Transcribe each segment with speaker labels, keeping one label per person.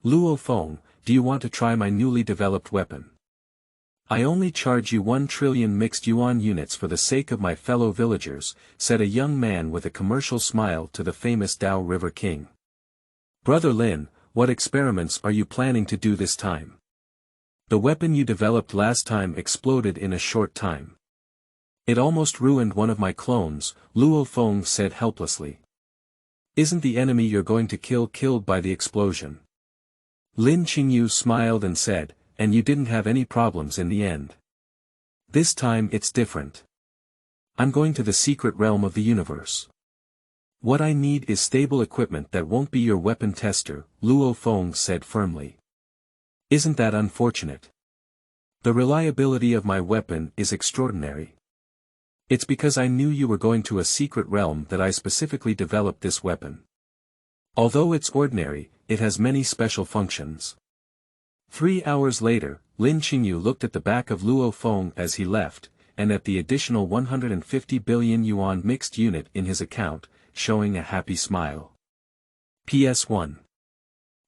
Speaker 1: Luo Feng, do you want to try my newly developed weapon? I only charge you 1 trillion mixed yuan units for the sake of my fellow villagers, said a young man with a commercial smile to the famous Dao River King. Brother Lin, what experiments are you planning to do this time? The weapon you developed last time exploded in a short time. It almost ruined one of my clones, Luo Feng said helplessly. Isn't the enemy you're going to kill killed by the explosion? Lin Qingyu smiled and said, and you didn't have any problems in the end. This time it's different. I'm going to the secret realm of the universe. What I need is stable equipment that won't be your weapon tester, Luo Feng said firmly. Isn't that unfortunate? The reliability of my weapon is extraordinary. It's because I knew you were going to a secret realm that I specifically developed this weapon. Although it's ordinary, it has many special functions. 3 hours later, Lin Qingyu looked at the back of Luo Feng as he left, and at the additional 150 billion yuan mixed unit in his account, showing a happy smile. PS1.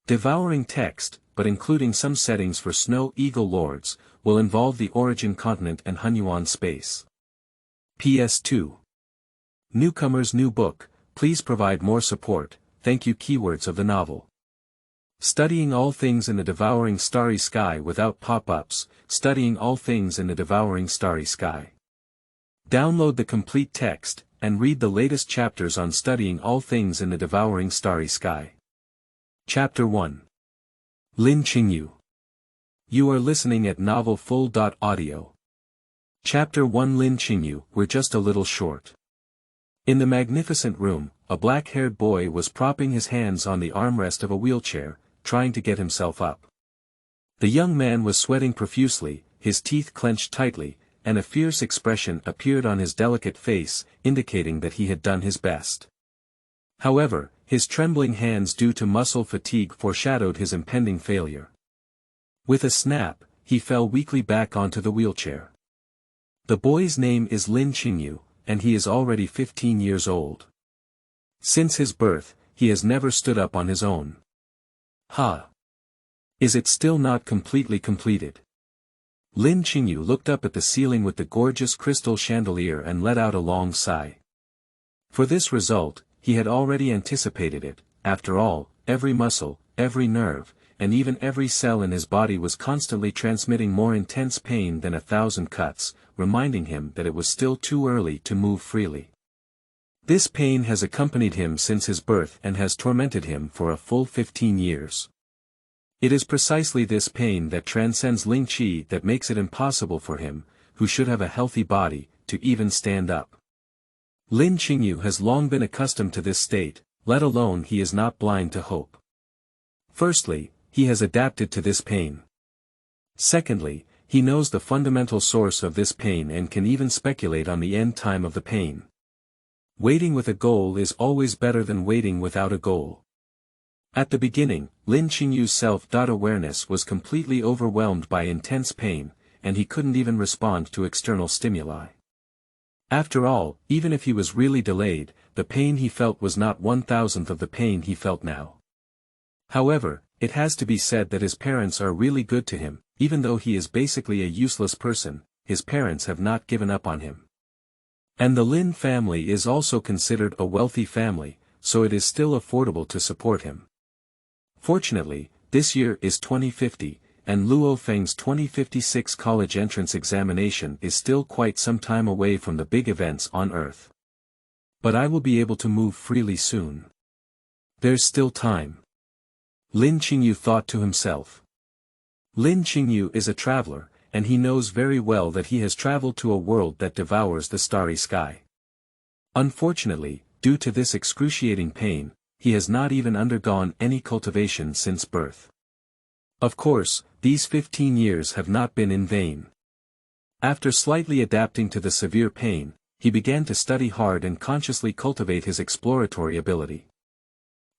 Speaker 1: Devouring text, but including some settings for Snow Eagle Lords, will involve the origin continent and Hunyuan space. PS2. Newcomers new book, please provide more support, thank you. Keywords of the novel. Studying all things in the devouring starry sky without pop-ups, studying all things in the devouring starry sky. Download the complete text, and read the latest chapters on studying all things in the devouring starry sky. Chapter 1. Lin Qingyu. You are listening at novelfull.audio. Chapter 1. Lin Qingyu, we're just a little short. In the magnificent room, a black-haired boy was propping his hands on the armrest of a wheelchair, trying to get himself up. The young man was sweating profusely, his teeth clenched tightly, and a fierce expression appeared on his delicate face, indicating that he had done his best. However, his trembling hands due to muscle fatigue foreshadowed his impending failure. With a snap, he fell weakly back onto the wheelchair. The boy's name is Lin Qingyu, and he is already 15 years old. Since his birth, he has never stood up on his own. Is it still not completely completed? Lin Qingyu looked up at the ceiling with the gorgeous crystal chandelier and let out a long sigh. For this result, he had already anticipated it. After all, every muscle, every nerve, and even every cell in his body was constantly transmitting more intense pain than 1,000 cuts, reminding him that it was still too early to move freely. This pain has accompanied him since his birth and has tormented him for a full 15 years. It is precisely this pain that transcends Ling Qi that makes it impossible for him, who should have a healthy body, to even stand up. Lin Qingyu has long been accustomed to this state, let alone he is not blind to hope. Firstly, he has adapted to this pain. Secondly, he knows the fundamental source of this pain and can even speculate on the end time of the pain. Waiting with a goal is always better than waiting without a goal. At the beginning, Lin Qingyu's self-awareness was completely overwhelmed by intense pain, and he couldn't even respond to external stimuli. After all, even if he was really delayed, the pain he felt was not 1,000th of the pain he felt now. However, it has to be said that his parents are really good to him, even though he is basically a useless person, his parents have not given up on him. And the Lin family is also considered a wealthy family, so it is still affordable to support him. Fortunately, this year is 2050, and Luo Feng's 2056 college entrance examination is still quite some time away from the big events on Earth. But I will be able to move freely soon. There's still time. Lin Qingyu thought to himself. Lin Qingyu is a traveler, and he knows very well that he has traveled to a world that devours the starry sky. Unfortunately, due to this excruciating pain, he has not even undergone any cultivation since birth. Of course, these 15 years have not been in vain. After slightly adapting to the severe pain, he began to study hard and consciously cultivate his exploratory ability.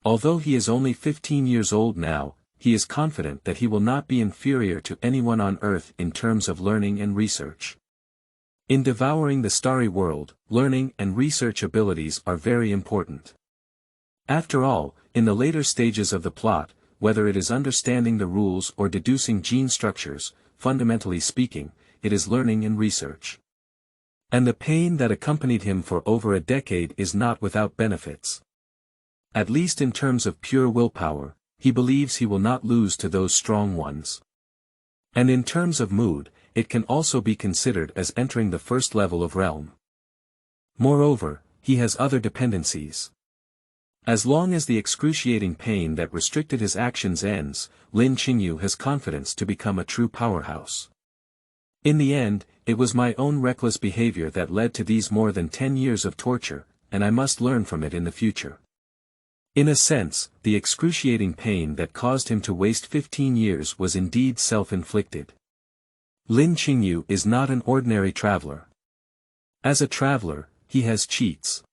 Speaker 1: Although he is only 15 years old now, he is confident that he will not be inferior to anyone on Earth in terms of learning and research. In devouring the starry world, learning and research abilities are very important. After all, in the later stages of the plot, whether it is understanding the rules or deducing gene structures, fundamentally speaking, it is learning and research. And the pain that accompanied him for over a decade is not without benefits. At least in terms of pure willpower, he believes he will not lose to those strong ones. And in terms of mood, it can also be considered as entering the first level of realm. Moreover, he has other dependencies. As long as the excruciating pain that restricted his actions ends, Lin Qingyu has confidence to become a true powerhouse. In the end, it was my own reckless behavior that led to these more than 10 years of torture, and I must learn from it in the future. In a sense, the excruciating pain that caused him to waste 15 years was indeed self-inflicted. Lin Qingyu is not an ordinary traveler. As a traveler, he has cheats.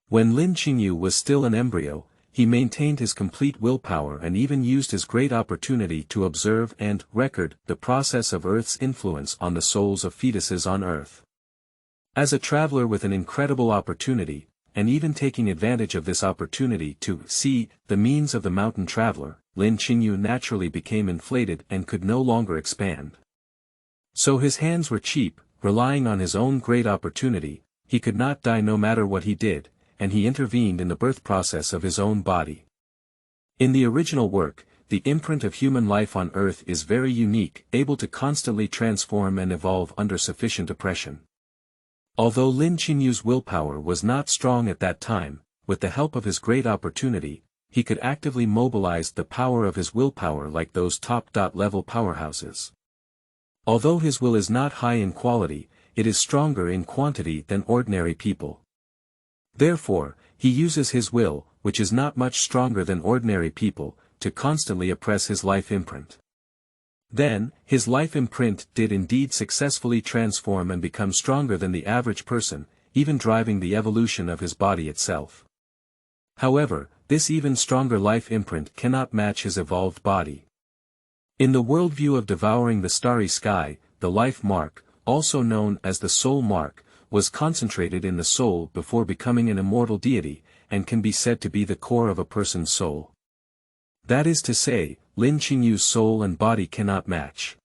Speaker 1: When Lin Qingyu was still an embryo, he maintained his complete willpower and even used his great opportunity to observe and record the process of Earth's influence on the souls of fetuses on Earth. As a traveler with an incredible opportunity, and even taking advantage of this opportunity to see the means of the mountain traveler, Lin Qingyu naturally became inflated and could no longer expand. So his hands were cheap, relying on his own great opportunity, he could not die no matter what he did, and he intervened in the birth process of his own body. In the original work, the imprint of human life on Earth is very unique, able to constantly transform and evolve under sufficient oppression. Although Lin Qingyu's willpower was not strong at that time, with the help of his great opportunity, he could actively mobilize the power of his willpower like those top-level powerhouses. Although his will is not high in quality, it is stronger in quantity than ordinary people. Therefore, he uses his will, which is not much stronger than ordinary people, to constantly oppress his life imprint. Then, his life imprint did indeed successfully transform and become stronger than the average person, even driving the evolution of his body itself. However, this even stronger life imprint cannot match his evolved body. In the worldview of Devouring the Starry Sky, the life mark, also known as the soul mark, was concentrated in the soul before becoming an immortal deity, and can be said to be the core of a person's soul. That is to say, Lin Qingyu's soul and body cannot match.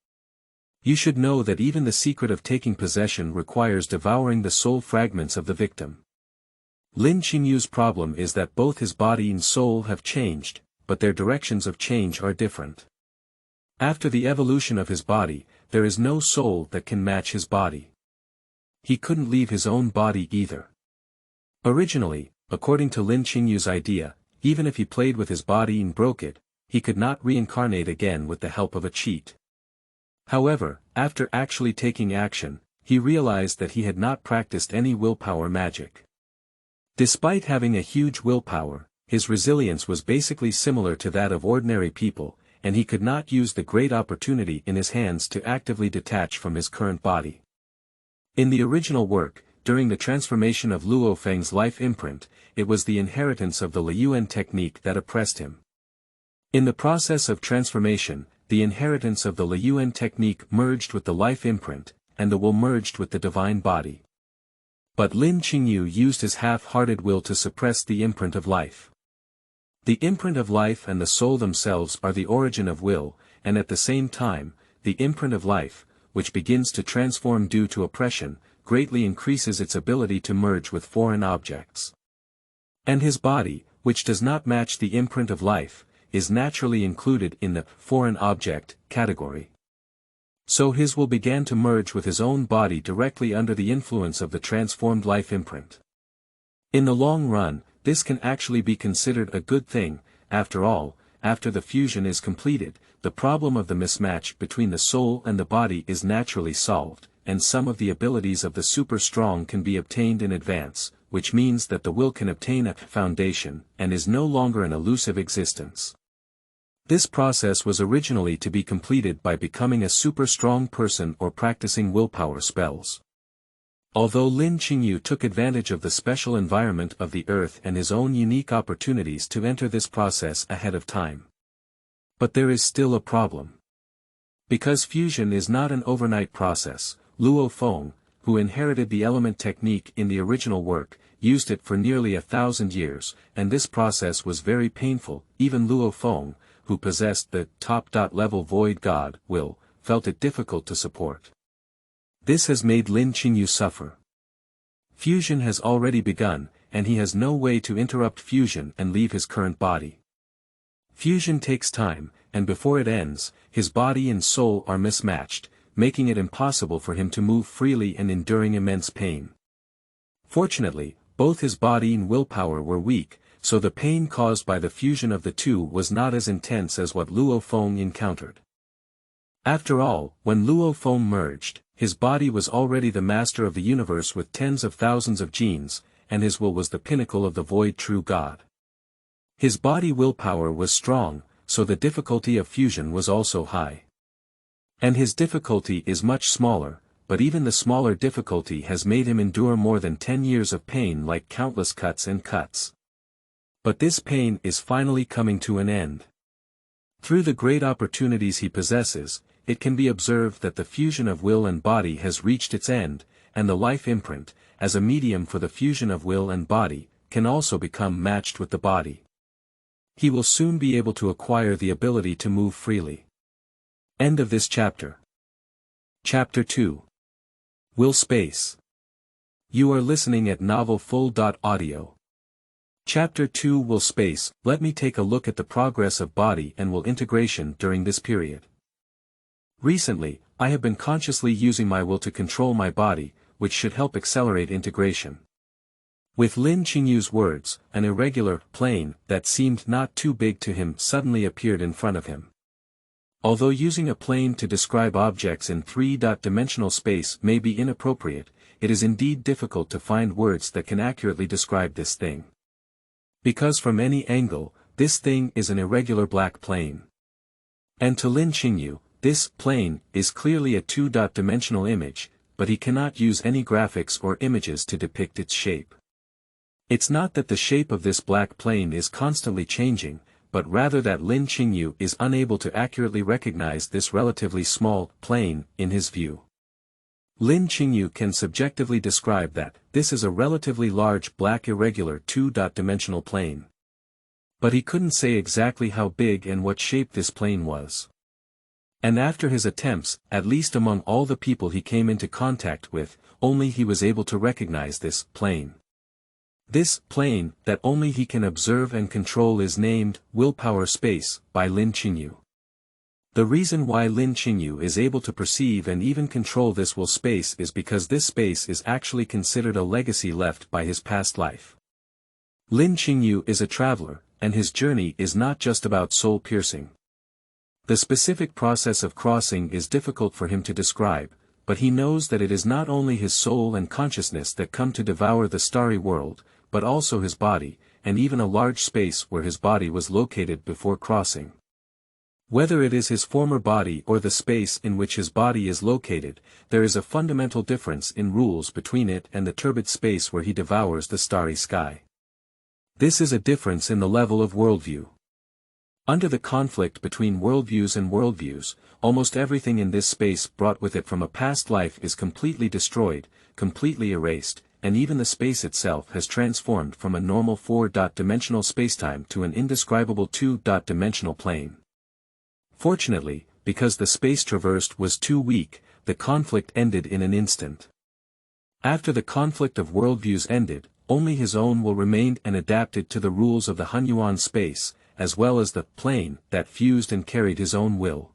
Speaker 1: You should know that even the secret of taking possession requires devouring the soul fragments of the victim. Lin Qingyu's problem is that both his body and soul have changed, but their directions of change are different. After the evolution of his body, there is no soul that can match his body. He couldn't leave his own body either. Originally, according to Lin Qingyu's idea, even if he played with his body and broke it, he could not reincarnate again with the help of a cheat. However, after actually taking action, he realized that he had not practiced any willpower magic. Despite having a huge willpower, his resilience was basically similar to that of ordinary people, and he could not use the great opportunity in his hands to actively detach from his current body. In the original work, during the transformation of Luo Feng's life imprint, it was the inheritance of the yuan technique that oppressed him. In the process of transformation, the inheritance of the yuan technique merged with the life imprint, and the will merged with the divine body. But Lin Qingyu used his half-hearted will to suppress the imprint of life. The imprint of life and the soul themselves are the origin of will, and at the same time, the imprint of life, which begins to transform due to oppression, greatly increases its ability to merge with foreign objects. And his body, which does not match the imprint of life, is naturally included in the foreign object category. So his will began to merge with his own body directly under the influence of the transformed life imprint. In the long run, this can actually be considered a good thing. After all, after the fusion is completed, the problem of the mismatch between the soul and the body is naturally solved, and some of the abilities of the super strong can be obtained in advance, which means that the will can obtain a foundation, and is no longer an elusive existence. This process was originally to be completed by becoming a super strong person or practicing willpower spells. Although Lin Qingyu took advantage of the special environment of the earth and his own unique opportunities to enter this process ahead of time. But there is still a problem. Because fusion is not an overnight process, Luo Feng, who inherited the element technique in the original work, used it for nearly 1,000 years, and this process was very painful. Even Luo Feng, who possessed the top-level void god, will, felt it difficult to support. This has made Lin Qingyu suffer. Fusion has already begun, and he has no way to interrupt fusion and leave his current body. Fusion takes time, and before it ends, his body and soul are mismatched, making it impossible for him to move freely and enduring immense pain. Fortunately, both his body and willpower were weak, so the pain caused by the fusion of the two was not as intense as what Luo Feng encountered. After all, when Luo Feng merged, his body was already the master of the universe with tens of thousands of genes, and his will was the pinnacle of the void true God. His body willpower was strong, so the difficulty of fusion was also high. And his difficulty is much smaller, but even the smaller difficulty has made him endure more than 10 years of pain like countless cuts and cuts. But this pain is finally coming to an end. Through the great opportunities he possesses, it can be observed that the fusion of will and body has reached its end, and the life imprint, as a medium for the fusion of will and body, can also become matched with the body. He will soon be able to acquire the ability to move freely. End of this chapter. Chapter 2. Will Space. You are listening at novelfull.audio. Chapter 2 Will Space. Let me take a look at the progress of body and will integration during this period. Recently, I have been consciously using my will to control my body, which should help accelerate integration. With Lin Qingyu's words, an irregular plane that seemed not too big to him suddenly appeared in front of him. Although using a plane to describe objects in three-dimensional space may be inappropriate, it is indeed difficult to find words that can accurately describe this thing. Because from any angle, this thing is an irregular black plane. And to Lin Qingyu, this plane is clearly a two-dimensional image, but he cannot use any graphics or images to depict its shape. It's not that the shape of this black plane is constantly changing, but rather that Lin Qingyu is unable to accurately recognize this relatively small plane in his view. Lin Qingyu can subjectively describe that this is a relatively large black irregular two-dimensional plane. But he couldn't say exactly how big and what shape this plane was. And after his attempts, at least among all the people he came into contact with, only he was able to recognize this plane. This plane that only he can observe and control is named Willpower Space by Lin Qingyu. The reason why Lin Qingyu is able to perceive and even control this will space is because this space is actually considered a legacy left by his past life. Lin Qingyu is a traveler, and his journey is not just about soul-piercing. The specific process of crossing is difficult for him to describe, but he knows that it is not only his soul and consciousness that come to devour the starry world, but also his body, and even a large space where his body was located before crossing. Whether it is his former body or the space in which his body is located, there is a fundamental difference in rules between it and the turbid space where he devours the starry sky. This is a difference in the level of worldview. Under the conflict between worldviews and worldviews, almost everything in this space brought with it from a past life is completely destroyed, completely erased, and even the space itself has transformed from a normal four-dimensional spacetime to an indescribable two-dimensional plane. Fortunately, because the space traversed was too weak, the conflict ended in an instant. After the conflict of worldviews ended, only his own will remained and adapted to the rules of the yuan space, as well as the plane that fused and carried his own will.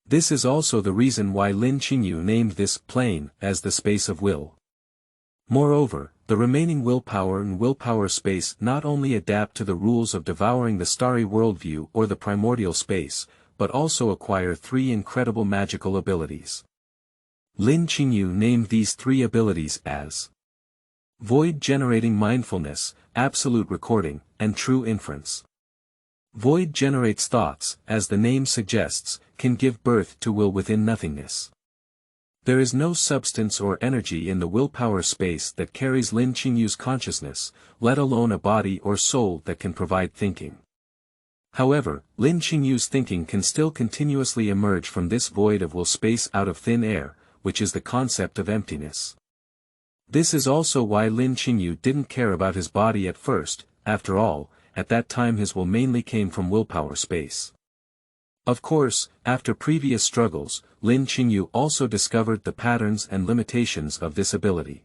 Speaker 1: This is also the reason why Lin Qingyu named this plane as the space of will. Moreover, the remaining willpower and willpower space not only adapt to the rules of devouring the starry worldview or the primordial space, but also acquire three incredible magical abilities. Lin Qingyu named these three abilities as Void-generating mindfulness, absolute recording, and true inference. Void generates thoughts, as the name suggests, can give birth to will within nothingness. There is no substance or energy in the willpower space that carries Lin Qingyu's consciousness, let alone a body or soul that can provide thinking. However, Lin Qingyu's thinking can still continuously emerge from this void of will space out of thin air, which is the concept of emptiness. This is also why Lin Qingyu didn't care about his body at first. After all, at that time his will mainly came from willpower space. Of course, after previous struggles, Lin Qingyu also discovered the patterns and limitations of this ability.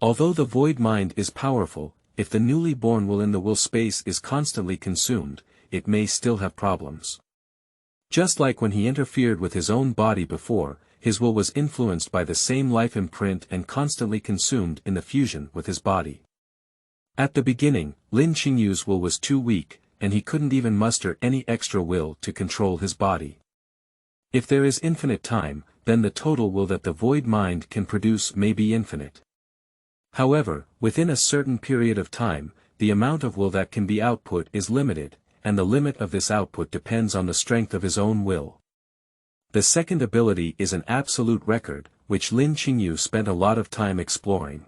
Speaker 1: Although the void mind is powerful, if the newly born will in the will space is constantly consumed, it may still have problems. Just like when he interfered with his own body before, his will was influenced by the same life imprint and constantly consumed in the fusion with his body. At the beginning, Lin Qingyu's will was too weak, and he couldn't even muster any extra will to control his body. If there is infinite time, then the total will that the void mind can produce may be infinite. However, within a certain period of time, the amount of will that can be output is limited, and the limit of this output depends on the strength of his own will. The second ability is an absolute record, which Lin Qingyu spent a lot of time exploring.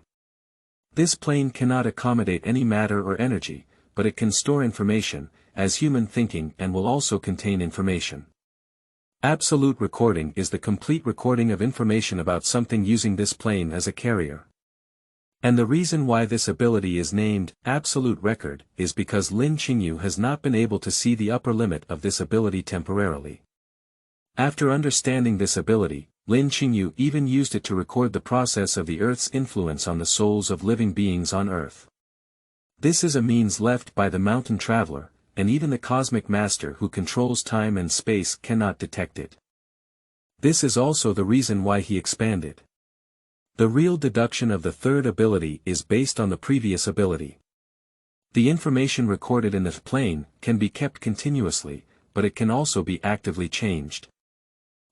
Speaker 1: This plane cannot accommodate any matter or energy, but it can store information, as human thinking, and will also contain information. Absolute recording is the complete recording of information about something using this plane as a carrier. And the reason why this ability is named Absolute Record is because Lin Qingyu has not been able to see the upper limit of this ability temporarily. After understanding this ability, Lin Qingyu even used it to record the process of the Earth's influence on the souls of living beings on Earth. This is a means left by the mountain traveler, and even the cosmic master who controls time and space cannot detect it. This is also the reason why he expanded. The real deduction of the third ability is based on the previous ability. The information recorded in the plane can be kept continuously, but it can also be actively changed.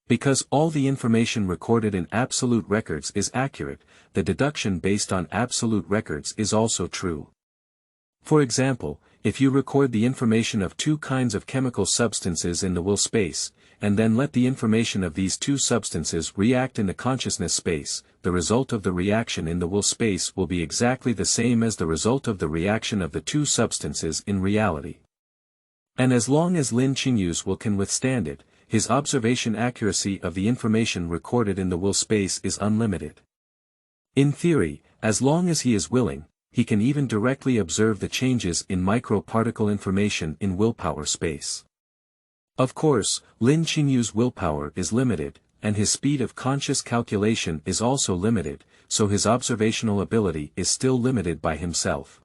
Speaker 1: Because all the information recorded in absolute records is accurate, the deduction based on absolute records is also true. For example, if you record the information of two kinds of chemical substances in the will space, and then let the information of these two substances react in the consciousness space, the result of the reaction in the will space will be exactly the same as the result of the reaction of the two substances in reality. And as long as Lin Qingyu's will can withstand it, his observation accuracy of the information recorded in the will space is unlimited. In theory, as long as he is willing, he can even directly observe the changes in microparticle information in willpower space. Of course, Lin Qingyu's willpower is limited, and his speed of conscious calculation is also limited, so his observational ability is still limited by himself.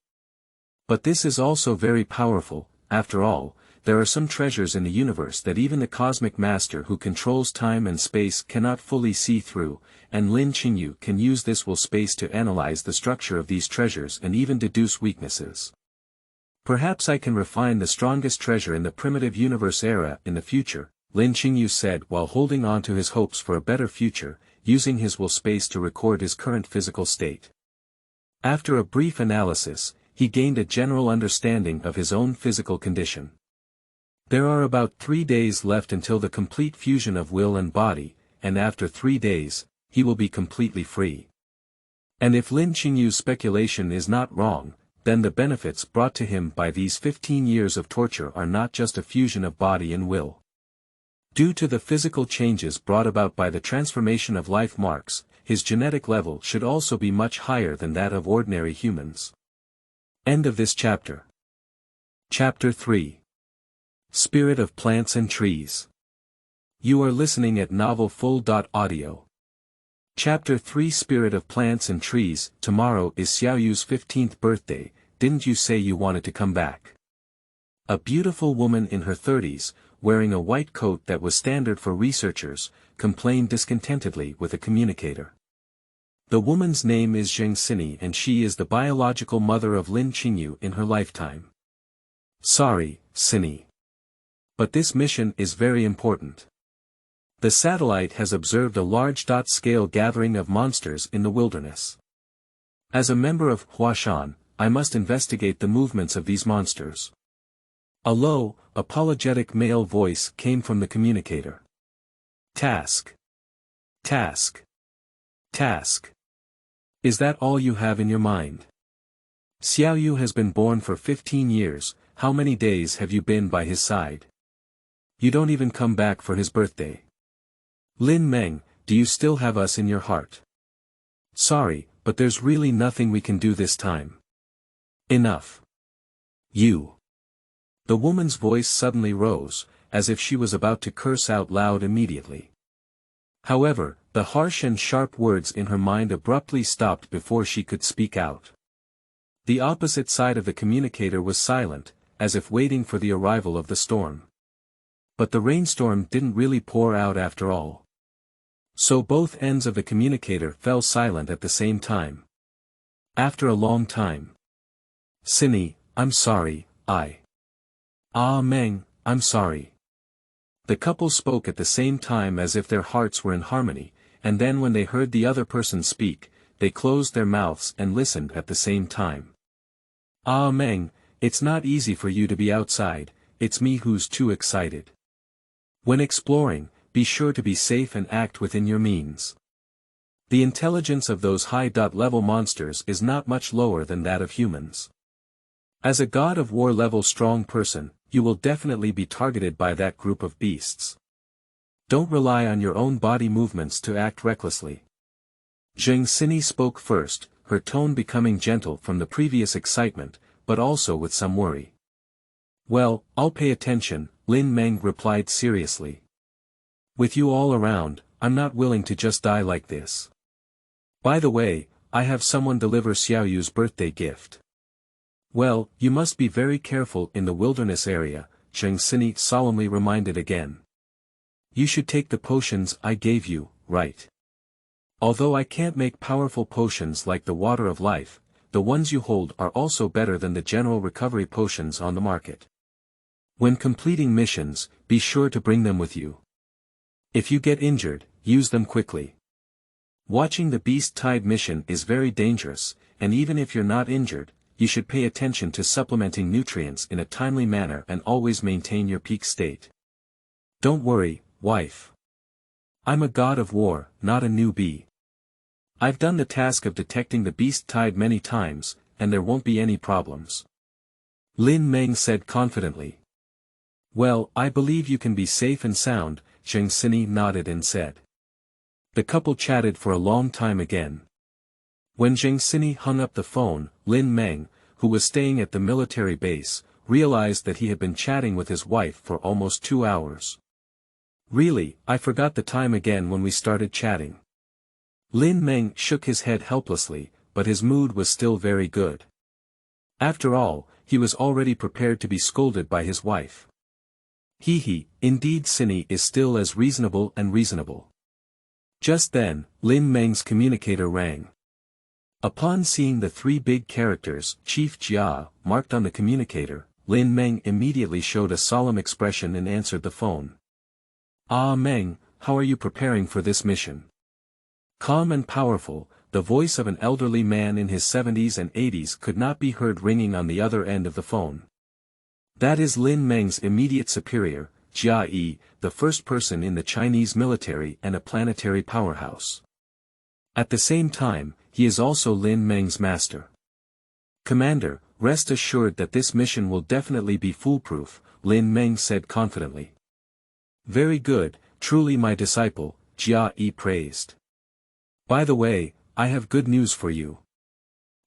Speaker 1: But this is also very powerful. After all, there are some treasures in the universe that even the cosmic master who controls time and space cannot fully see through, and Lin Qingyu can use this will space to analyze the structure of these treasures and even deduce weaknesses. Perhaps I can refine the strongest treasure in the primitive universe era in the future, Lin Qingyu said while holding on to his hopes for a better future, using his will space to record his current physical state. After a brief analysis, he gained a general understanding of his own physical condition. There are about 3 days left until the complete fusion of will and body, and after 3 days, he will be completely free. And if Lin Qingyu's speculation is not wrong, then the benefits brought to him by these 15 years of torture are not just a fusion of body and will. Due to the physical changes brought about by the transformation of life marks, his genetic level should also be much higher than that of ordinary humans. End of this chapter. Chapter 3. Spirit of Plants and Trees. You are listening at novelfull.audio. Chapter 3 Spirit of Plants and Trees. Tomorrow is Xiaoyu's 15th birthday, didn't you say you wanted to come back? A beautiful woman in her 30s, wearing a white coat that was standard for researchers, complained discontentedly with a communicator. The woman's name is Zheng Sini and she is the biological mother of Lin Qingyu in her lifetime. Sorry, Sini. But this mission is very important. The satellite has observed a large scale gathering of monsters in the wilderness. As a member of Huashan, I must investigate the movements of these monsters. A low, apologetic male voice came from the communicator. Task. Task. Task. Is that all you have in your mind? Xiaoyu has been born for 15 years, how many days have you been by his side? You don't even come back for his birthday. Lin Meng, do you still have us in your heart? Sorry, but there's really nothing we can do this time. Enough. You. The woman's voice suddenly rose, as if she was about to curse out loud immediately. However, the harsh and sharp words in her mind abruptly stopped before she could speak out. The opposite side of the communicator was silent, as if waiting for the arrival of the storm. But the rainstorm didn't really pour out after all. So both ends of the communicator fell silent at the same time. After a long time. Cindy, I'm sorry, Meng, I'm sorry. The couple spoke at the same time as if their hearts were in harmony, and then when they heard the other person speak, they closed their mouths and listened at the same time. Meng, it's not easy for you to be outside, it's me who's too excited. When exploring, be sure to be safe and act within your means. The intelligence of those high-level monsters is not much lower than that of humans. As a god of war level strong person, you will definitely be targeted by that group of beasts. Don't rely on your own body movements to act recklessly. Zheng Xini spoke first, her tone becoming gentle from the previous excitement, but also with some worry. Well, I'll pay attention, Lin Meng replied seriously. With you all around, I'm not willing to just die like this. By the way, I have someone deliver Xiaoyu's birthday gift. Well, you must be very careful in the wilderness area, Zheng Xini solemnly reminded again. You should take the potions I gave you, right? Although I can't make powerful potions like the water of life, the ones you hold are also better than the general recovery potions on the market. When completing missions, be sure to bring them with you. If you get injured, use them quickly. Watching the Beast Tide mission is very dangerous, and even if you're not injured, you should pay attention to supplementing nutrients in a timely manner and always maintain your peak state. Don't worry, wife. I'm a god of war, not a newbie. I've done the task of detecting the Beast Tide many times, and there won't be any problems. Lin Meng said confidently. Well, I believe you can be safe and sound, Zheng Xini nodded and said. The couple chatted for a long time again. When Zheng Xini hung up the phone, Lin Meng, who was staying at the military base, realized that he had been chatting with his wife for almost 2 hours. Really, I forgot the time again when we started chatting. Lin Meng shook his head helplessly, but his mood was still very good. After all, he was already prepared to be scolded by his wife. Indeed Xini is still as reasonable and reasonable. Just then, Lin Meng's communicator rang. Upon seeing the 3 big characters, Chief Jia, marked on the communicator, Lin Meng immediately showed a solemn expression and answered the phone. Meng, how are you preparing for this mission? Calm and powerful, the voice of an elderly man in his 70s and 80s could not be heard ringing on the other end of the phone. That is Lin Meng's immediate superior, Jia Yi, the first person in the Chinese military and a planetary powerhouse. At the same time, he is also Lin Meng's master. Commander, rest assured that this mission will definitely be foolproof, Lin Meng said confidently. Very good, truly my disciple, Jia Yi praised. By the way, I have good news for you.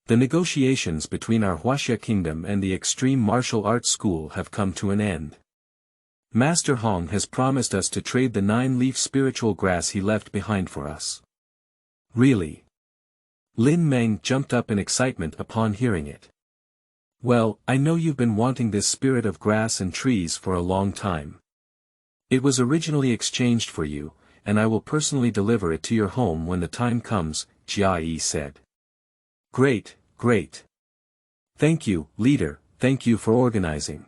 Speaker 1: The negotiations between our Huaxia Kingdom and the Extreme Martial Arts School have come to an end. Master Hong has promised us to trade the 9-leaf spiritual grass he left behind for us. Really? Lin Meng jumped up in excitement upon hearing it. Well, I know you've been wanting this spirit of grass and trees for a long time. It was originally exchanged for you, and I will personally deliver it to your home when the time comes, Jia Yi said. Great, great. Thank you, leader, thank you for organizing.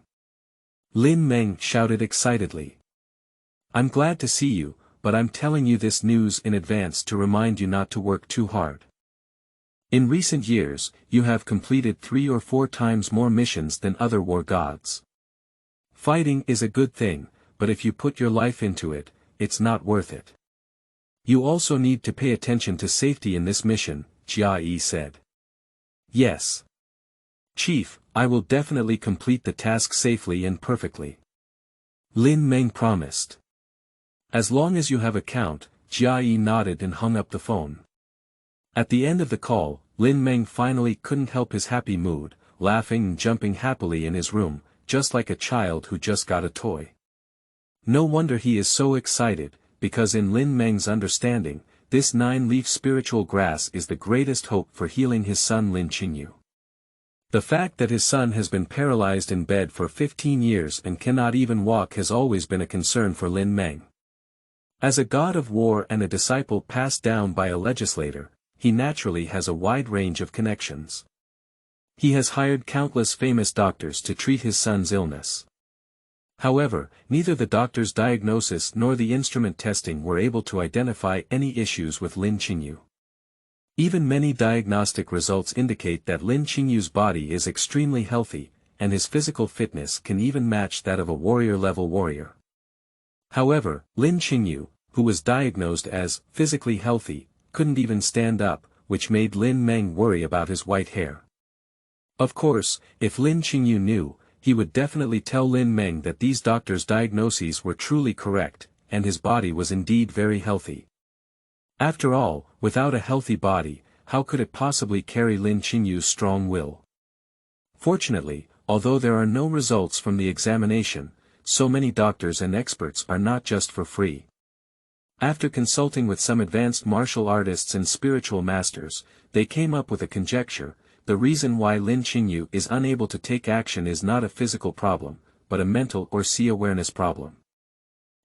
Speaker 1: Lin Meng shouted excitedly. I'm glad to see you, but I'm telling you this news in advance to remind you not to work too hard. In recent years, you have completed 3 or 4 times more missions than other war gods. Fighting is a good thing, but if you put your life into it, it's not worth it. You also need to pay attention to safety in this mission, Jia Yi said. Yes. Chief, I will definitely complete the task safely and perfectly. Lin Meng promised. As long as you have a count, Jia Yi nodded and hung up the phone. At the end of the call, Lin Meng finally couldn't help his happy mood, laughing and jumping happily in his room, just like a child who just got a toy. No wonder he is so excited, because in Lin Meng's understanding, this 9-leaf spiritual grass is the greatest hope for healing his son Lin Qingyu. The fact that his son has been paralyzed in bed for 15 years and cannot even walk has always been a concern for Lin Meng. As a god of war and a disciple passed down by a legislator, he naturally has a wide range of connections. He has hired countless famous doctors to treat his son's illness. However, neither the doctor's diagnosis nor the instrument testing were able to identify any issues with Lin Qingyu. Even many diagnostic results indicate that Lin Qingyu's body is extremely healthy, and his physical fitness can even match that of a warrior-level warrior. However, Lin Qingyu, who was diagnosed as physically healthy, couldn't even stand up, which made Lin Meng worry about his white hair. Of course, if Lin Qingyu knew, he would definitely tell Lin Meng that these doctors' diagnoses were truly correct, and his body was indeed very healthy. After all, without a healthy body, how could it possibly carry Lin Qingyu's strong will? Fortunately, although there are no results from the examination, so many doctors and experts are not just for free. After consulting with some advanced martial artists and spiritual masters, they came up with a conjecture. The reason why Lin Qingyu is unable to take action is not a physical problem, but a mental or sea awareness problem.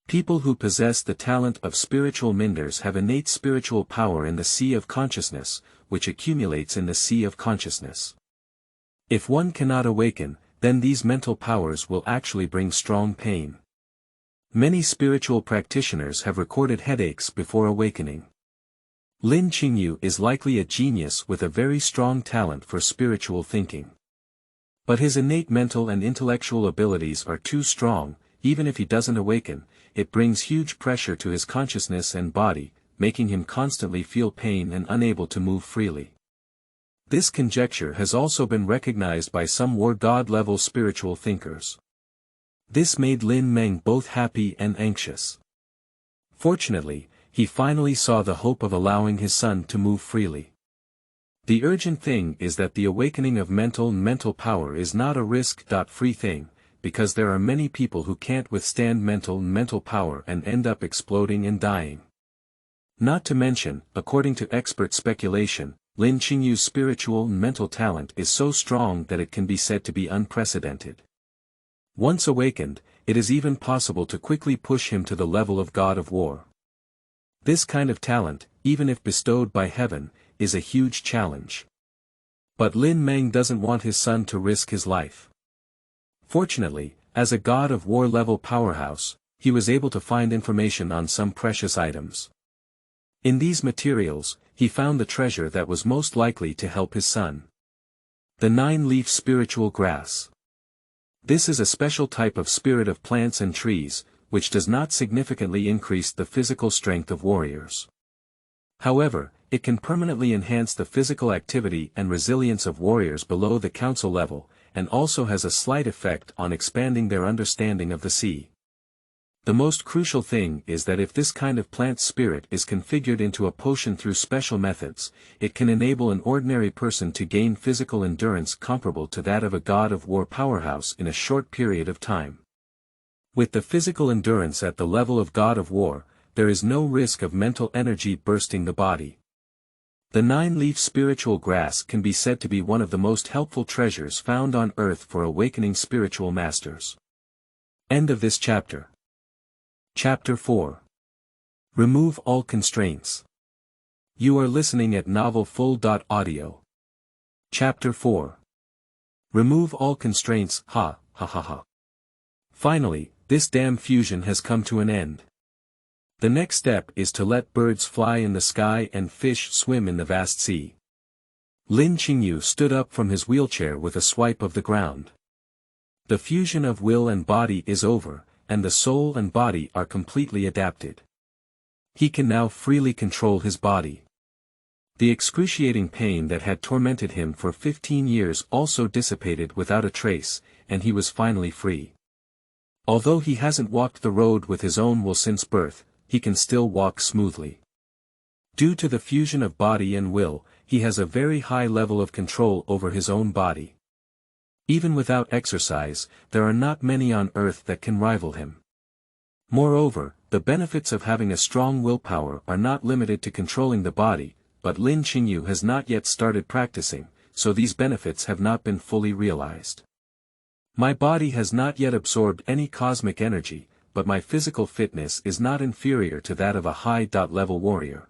Speaker 1: People who possess the talent of spiritual minders have innate spiritual power in the sea of consciousness, which accumulates in the sea of consciousness. If one cannot awaken, then these mental powers will actually bring strong pain. Many spiritual practitioners have recorded headaches before awakening. Lin Qingyu is likely a genius with a very strong talent for spiritual thinking. But his innate mental and intellectual abilities are too strong. Even if he doesn't awaken, it brings huge pressure to his consciousness and body, making him constantly feel pain and unable to move freely. This conjecture has also been recognized by some war god-level spiritual thinkers. This made Lin Meng both happy and anxious. Fortunately, he finally saw the hope of allowing his son to move freely. The urgent thing is that the awakening of mental power is not a risk-free thing, because there are many people who can't withstand mental power and end up exploding and dying. Not to mention, according to expert speculation, Lin Qingyu's spiritual and mental talent is so strong that it can be said to be unprecedented. Once awakened, it is even possible to quickly push him to the level of god of war. This kind of talent, even if bestowed by heaven, is a huge challenge. But Lin Meng doesn't want his son to risk his life. Fortunately, as a god of war-level powerhouse, he was able to find information on some precious items. In these materials, he found the treasure that was most likely to help his son. The 9-leaf spiritual grass. This is a special type of spirit of plants and trees, which does not significantly increase the physical strength of warriors. However, it can permanently enhance the physical activity and resilience of warriors below the council level, and also has a slight effect on expanding their understanding of the sea. The most crucial thing is that if this kind of plant spirit is configured into a potion through special methods, it can enable an ordinary person to gain physical endurance comparable to that of a god of war powerhouse in a short period of time. With the physical endurance at the level of god of war, there is no risk of mental energy bursting the body. The 9-leaf spiritual grass can be said to be one of the most helpful treasures found on earth for awakening spiritual masters. End of this chapter. Chapter 4. Remove all constraints. You are listening at novelfull.audio. Chapter 4. Remove all constraints. Ha, ha ha ha. Finally, this damn fusion has come to an end. The next step is to let birds fly in the sky and fish swim in the vast sea. Lin Qingyu stood up from his wheelchair with a swipe of the ground. The fusion of will and body is over, and the soul and body are completely adapted. He can now freely control his body. The excruciating pain that had tormented him for 15 years also dissipated without a trace, and he was finally free. Although he hasn't walked the road with his own will since birth, he can still walk smoothly. Due to the fusion of body and will, he has a very high level of control over his own body. Even without exercise, there are not many on earth that can rival him. Moreover, the benefits of having a strong willpower are not limited to controlling the body, but Lin Qingyu has not yet started practicing, so these benefits have not been fully realized. My body has not yet absorbed any cosmic energy, but my physical fitness is not inferior to that of a high-level warrior.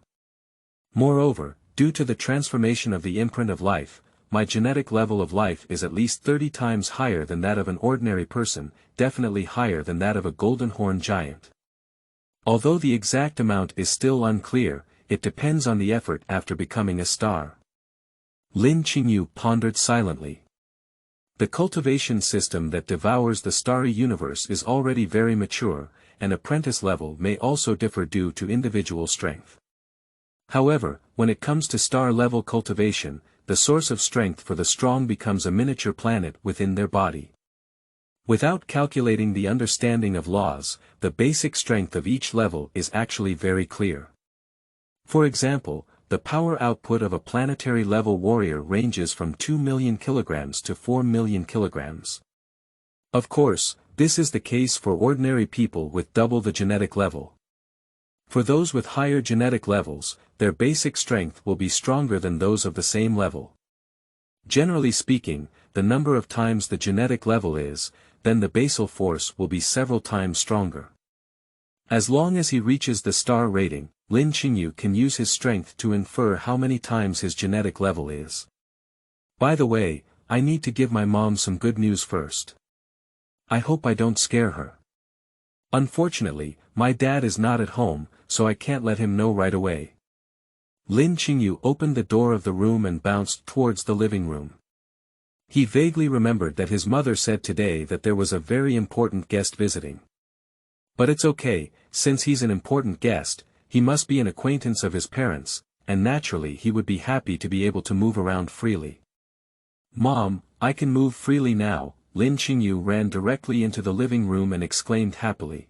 Speaker 1: Moreover, due to the transformation of the imprint of life, my genetic level of life is at least 30 times higher than that of an ordinary person, definitely higher than that of a golden horn giant. Although the exact amount is still unclear, it depends on the effort after becoming a star. Lin Qingyu pondered silently. The cultivation system that devours the starry universe is already very mature, and apprentice level may also differ due to individual strength. However, when it comes to star-level cultivation, the source of strength for the strong becomes a miniature planet within their body. Without calculating the understanding of laws, the basic strength of each level is actually very clear. For example, the power output of a planetary-level warrior ranges from 2 million kilograms to 4 million kilograms. Of course, this is the case for ordinary people with double the genetic level. For those with higher genetic levels, their basic strength will be stronger than those of the same level. Generally speaking, the number of times the genetic level is, then the basal force will be several times stronger. As long as he reaches the star rating, Lin Qingyu can use his strength to infer how many times his genetic level is. By the way, I need to give my mom some good news first. I hope I don't scare her. Unfortunately, my dad is not at home, so I can't let him know right away. Lin Qingyu opened the door of the room and bounced towards the living room. He vaguely remembered that his mother said today that there was a very important guest visiting. But it's okay, since he's an important guest, he must be an acquaintance of his parents, and naturally he would be happy to be able to move around freely. Mom, I can move freely now, Lin Qingyu ran directly into the living room and exclaimed happily.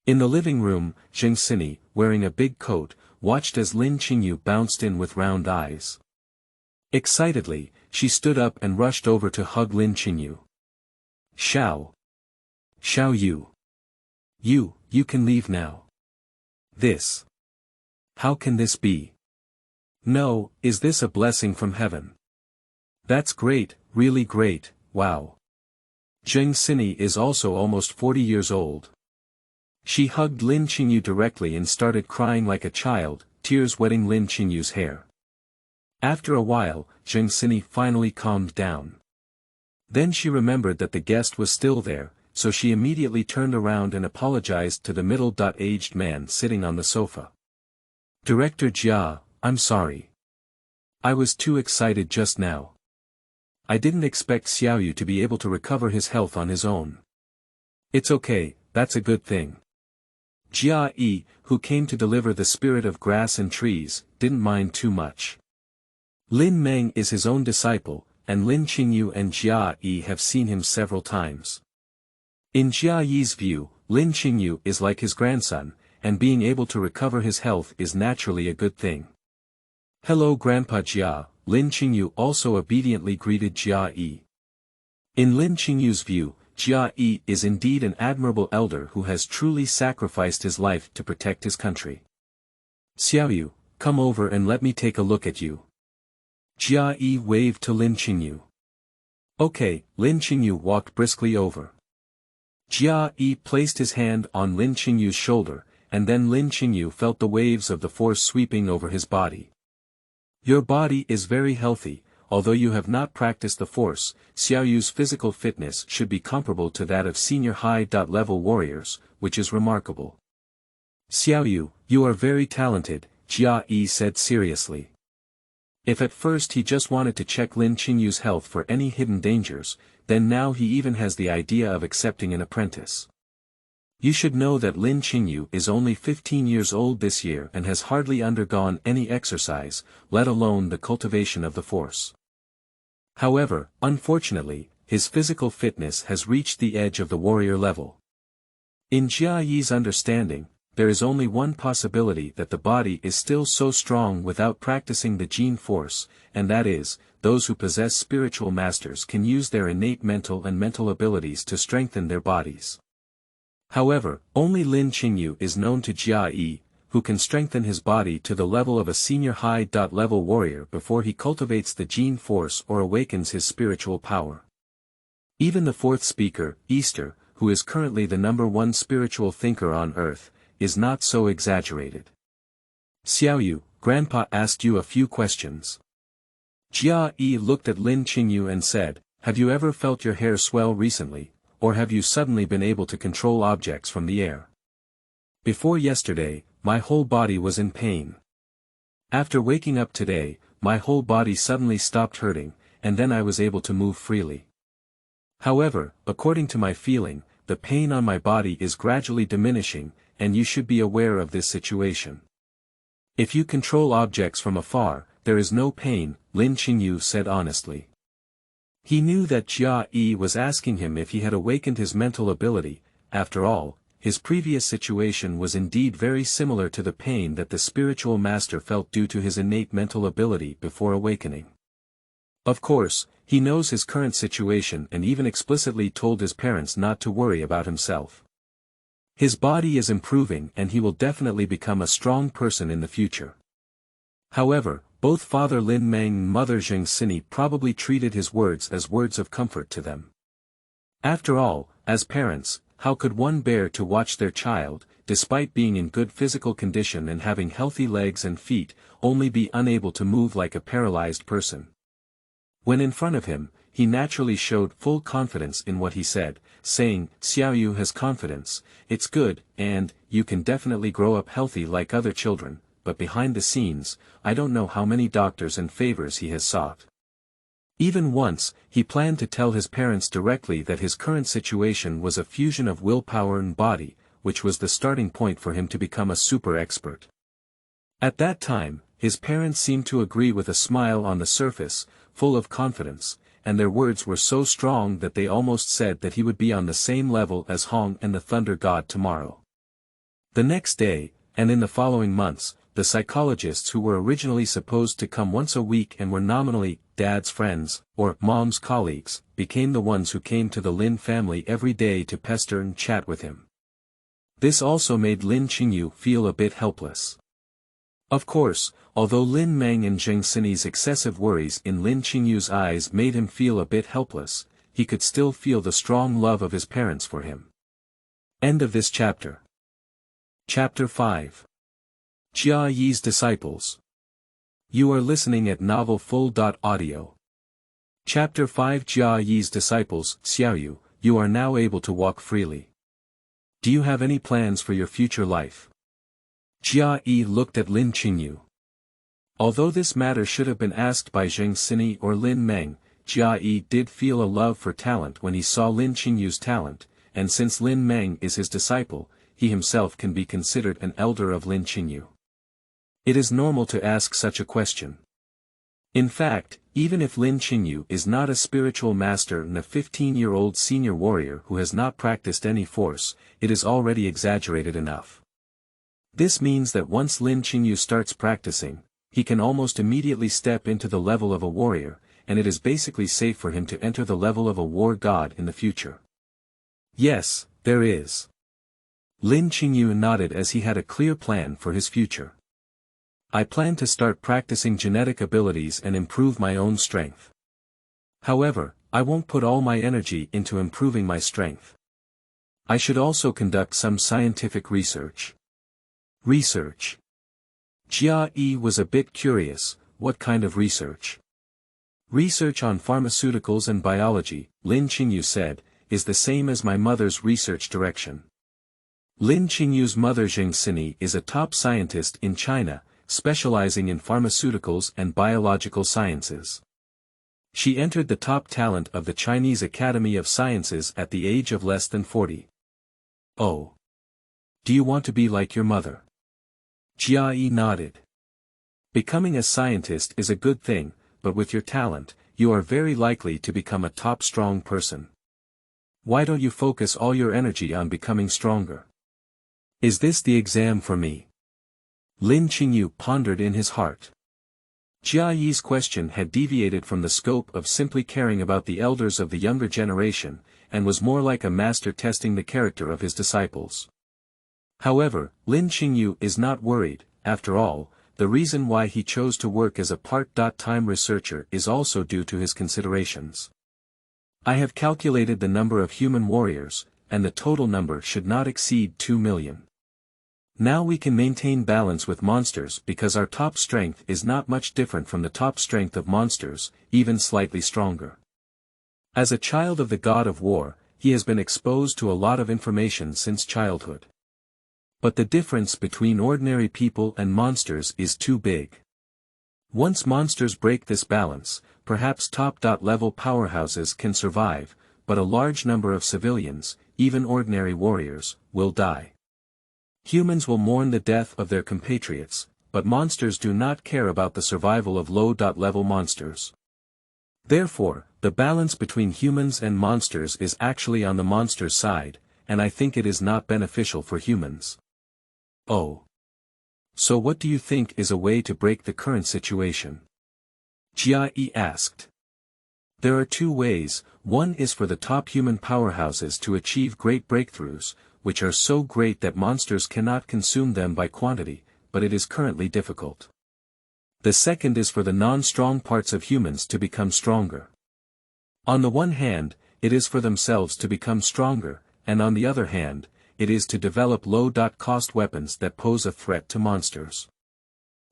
Speaker 1: In the living room, Zheng Sini, wearing a big coat, watched as Lin Qingyu bounced in with round eyes. Excitedly, she stood up and rushed over to hug Lin Qingyu. Xiao Yu. You can leave now. This. How can this be? No, is this a blessing from heaven? That's great, really great, wow. Zheng Sini is also almost 40 years old. She hugged Lin Qingyu directly and started crying like a child, tears wetting Lin Qingyu's hair. After a while, Zheng Sini finally calmed down. Then she remembered that the guest was still there, so she immediately turned around and apologized to the middle-aged man sitting on the sofa. Director Jia, I'm sorry. I was too excited just now. I didn't expect Xiaoyu to be able to recover his health on his own. It's okay, that's a good thing. Jia Yi, who came to deliver the spirit of grass and trees, didn't mind too much. Lin Meng is his own disciple, and Lin Qingyu and Jia Yi have seen him several times. In Jia Yi's view, Lin Qingyu is like his grandson, and being able to recover his health is naturally a good thing. Hello Grandpa Jia, Lin Qingyu also obediently greeted Jia Yi. In Lin Qingyu's view, Jia Yi is indeed an admirable elder who has truly sacrificed his life to protect his country. Xiaoyu, come over and let me take a look at you. Jia Yi waved to Lin Qingyu. Okay, Lin Qingyu walked briskly over. Jia Yi placed his hand on Lin Qingyu's shoulder, and then Lin Qingyu felt the waves of the force sweeping over his body. Your body is very healthy, although you have not practiced the force. Xiaoyu's physical fitness should be comparable to that of senior high-level warriors, which is remarkable. Xiaoyu, you are very talented, Jia Yi said seriously. If at first he just wanted to check Lin Qingyu's health for any hidden dangers, then now he even has the idea of accepting an apprentice. You should know that Lin Qingyu is only 15 years old this year and has hardly undergone any exercise, let alone the cultivation of the force. However, unfortunately, his physical fitness has reached the edge of the warrior level. In Jia Yi's understanding, there is only one possibility that the body is still so strong without practicing the gene force, and that is, those who possess spiritual masters can use their innate mental abilities to strengthen their bodies. However, only Lin Qingyu is known to Jia Yi, who can strengthen his body to the level of a senior high-level warrior before he cultivates the gene force or awakens his spiritual power. Even the fourth speaker, Easter, who is currently the #1 spiritual thinker on earth, is not so exaggerated. Xiaoyu, Grandpa asked you a few questions. Jia Yi looked at Lin Qingyu and said, have you ever felt your hair swell recently, or have you suddenly been able to control objects from the air? Before yesterday, my whole body was in pain. After waking up today, my whole body suddenly stopped hurting, and then I was able to move freely. However, according to my feeling, the pain on my body is gradually diminishing, and you should be aware of this situation. If you control objects from afar, there is no pain, Lin Qingyu said honestly. He knew that Jia Yi was asking him if he had awakened his mental ability. After all, his previous situation was indeed very similar to the pain that the spiritual master felt due to his innate mental ability before awakening. Of course, he knows his current situation and even explicitly told his parents not to worry about himself. His body is improving and he will definitely become a strong person in the future. However, both Father Lin Meng and Mother Zheng Sini probably treated his words as words of comfort to them. After all, as parents, how could one bear to watch their child, despite being in good physical condition and having healthy legs and feet, only be unable to move like a paralyzed person? When in front of him, he naturally showed full confidence in what he said, saying, Xiaoyu has confidence, it's good, and, you can definitely grow up healthy like other children, but behind the scenes, I don't know how many doctors and favors he has sought. Even once, he planned to tell his parents directly that his current situation was a fusion of willpower and body, which was the starting point for him to become a super expert. At that time, his parents seemed to agree with a smile on the surface, full of confidence, and their words were so strong that they almost said that he would be on the same level as Hong and the Thunder God tomorrow. The next day, and in the following months, the psychologists who were originally supposed to come once a week and were nominally Dad's friends, or Mom's colleagues, became the ones who came to the Lin family every day to pester and chat with him. This also made Lin Qingyu feel a bit helpless. Of course, although Lin Meng and Zheng Sini's excessive worries in Lin Qingyu's eyes made him feel a bit helpless, he could still feel the strong love of his parents for him. End of this chapter. Chapter 5. Jia Yi's Disciples. You are listening at novelfull.audio. Chapter 5 Jia Yi's Disciples. Xiaoyu, you are now able to walk freely. Do you have any plans for your future life? Jia Yi looked at Lin Qingyu. Although this matter should have been asked by Zheng Sini or Lin Meng, Jia Yi did feel a love for talent when he saw Lin Qingyu's talent, and since Lin Meng is his disciple, he himself can be considered an elder of Lin Qingyu. It is normal to ask such a question. In fact, even if Lin Qingyu is not a spiritual master and a 15-year-old senior warrior who has not practiced any force, it is already exaggerated enough. This means that once Lin Qingyu starts practicing, he can almost immediately step into the level of a warrior, and it is basically safe for him to enter the level of a war god in the future. Yes, there is. Lin Qingyu nodded as he had a clear plan for his future. I plan to start practicing genetic abilities and improve my own strength. However, I won't put all my energy into improving my strength. I should also conduct some scientific research. Research. Jia Yi was a bit curious, what kind of research? Research on pharmaceuticals and biology, Lin Qingyu said, is the same as my mother's research direction. Lin Qingyu's mother Zheng Sini is a top scientist in China, specializing in pharmaceuticals and biological sciences. She entered the top talent of the Chinese Academy of Sciences at the age of less than 40. Oh. Do you want to be like your mother? Jia Yi nodded. Becoming a scientist is a good thing, but with your talent, you are very likely to become a top strong person. Why don't you focus all your energy on becoming stronger? Is this the exam for me? Lin Qingyu pondered in his heart. Jia Yi's question had deviated from the scope of simply caring about the elders of the younger generation, and was more like a master testing the character of his disciples. However, Lin Qingyu is not worried. After all, the reason why he chose to work as a part-time researcher is also due to his considerations. I have calculated the number of human warriors, and the total number should not exceed 2 million. Now we can maintain balance with monsters because our top strength is not much different from the top strength of monsters, even slightly stronger. As a child of the god of war, he has been exposed to a lot of information since childhood. But the difference between ordinary people and monsters is too big. Once monsters break this balance, perhaps top-level powerhouses can survive, but a large number of civilians, even ordinary warriors, will die. Humans will mourn the death of their compatriots, but monsters do not care about the survival of low-level monsters. Therefore, the balance between humans and monsters is actually on the monster's side, and I think it is not beneficial for humans. Oh. So what do you think is a way to break the current situation? Jia asked. There are two ways. One is for the top human powerhouses to achieve great breakthroughs, which are so great that monsters cannot consume them by quantity, but it is currently difficult. The second is for the non-strong parts of humans to become stronger. On the one hand, it is for themselves to become stronger, and on the other hand, it is to develop low-cost weapons that pose a threat to monsters.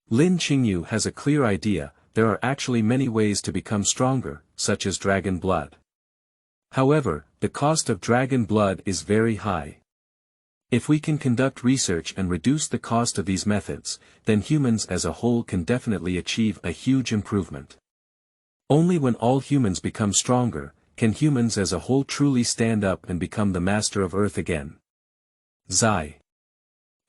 Speaker 1: Lin Qingyu has a clear idea. There are actually many ways to become stronger, such as dragon blood. However, the cost of dragon blood is very high. If we can conduct research and reduce the cost of these methods, then humans as a whole can definitely achieve a huge improvement. Only when all humans become stronger, can humans as a whole truly stand up and become the master of Earth again. Zai.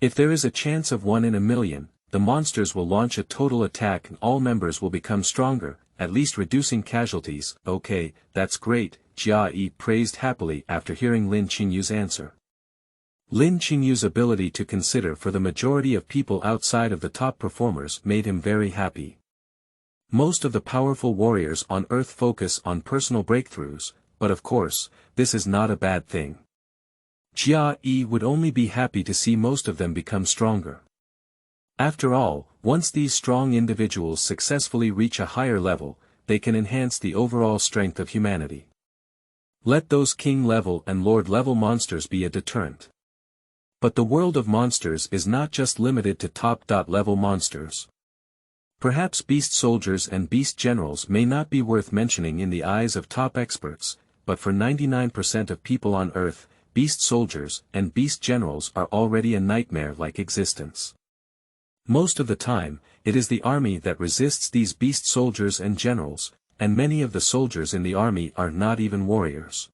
Speaker 1: If there is a chance of 1 in a million, the monsters will launch a total attack and all members will become stronger, at least reducing casualties. Okay, that's great, Jia praised happily after hearing Lin Qingyu's answer. Lin Qingyu's ability to consider for the majority of people outside of the top performers made him very happy. Most of the powerful warriors on Earth focus on personal breakthroughs, but of course, this is not a bad thing. Jia would only be happy to see most of them become stronger. After all, once these strong individuals successfully reach a higher level, they can enhance the overall strength of humanity. Let those king-level and lord-level monsters be a deterrent. But the world of monsters is not just limited to top-level monsters. Perhaps beast soldiers and beast generals may not be worth mentioning in the eyes of top experts, but for 99% of people on Earth, beast soldiers and beast generals are already a nightmare-like existence. Most of the time, it is the army that resists these beast soldiers and generals, and many of the soldiers in the army are not even warriors.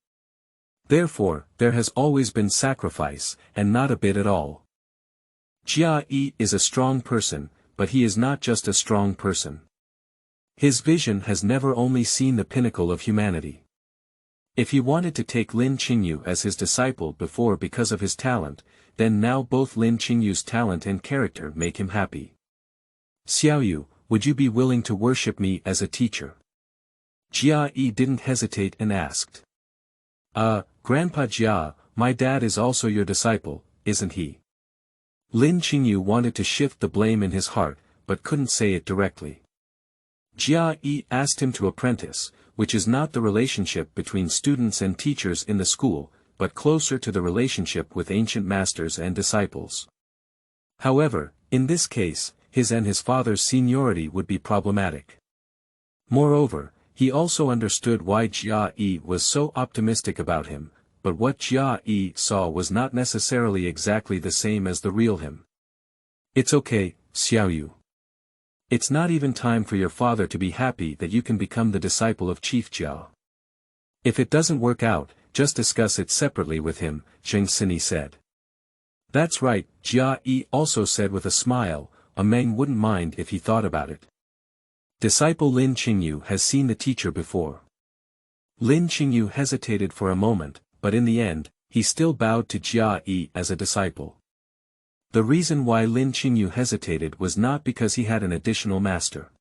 Speaker 1: Therefore, there has always been sacrifice, and not a bit at all. Jia is a strong person, but he is not just a strong person. His vision has never only seen the pinnacle of humanity. If he wanted to take Lin Qingyu as his disciple before because of his talent, then now both Lin Qingyu's talent and character make him happy. Xiaoyu, would you be willing to worship me as a teacher? Jia didn't hesitate and asked. Grandpa Jia, my dad is also your disciple, isn't he? Lin Qingyu wanted to shift the blame in his heart, but couldn't say it directly. Jia asked him to apprentice, which is not the relationship between students and teachers in the school, but closer to the relationship with ancient masters and disciples. However, in this case, his and his father's seniority would be problematic. Moreover, he also understood why Jia was so optimistic about him, but what Jia saw was not necessarily exactly the same as the real him. It's okay, Xiaoyu. It's not even time for your father to be happy that you can become the disciple of Chief Jia. If it doesn't work out, just discuss it separately with him, Zheng Sini said. That's right, Jia also said with a smile, a man wouldn't mind if he thought about it. Disciple Lin Qingyu has seen the teacher before. Lin Qingyu hesitated for a moment, but in the end, he still bowed to Jia as a disciple. The reason why Lin Qingyu hesitated was not because he had an additional master.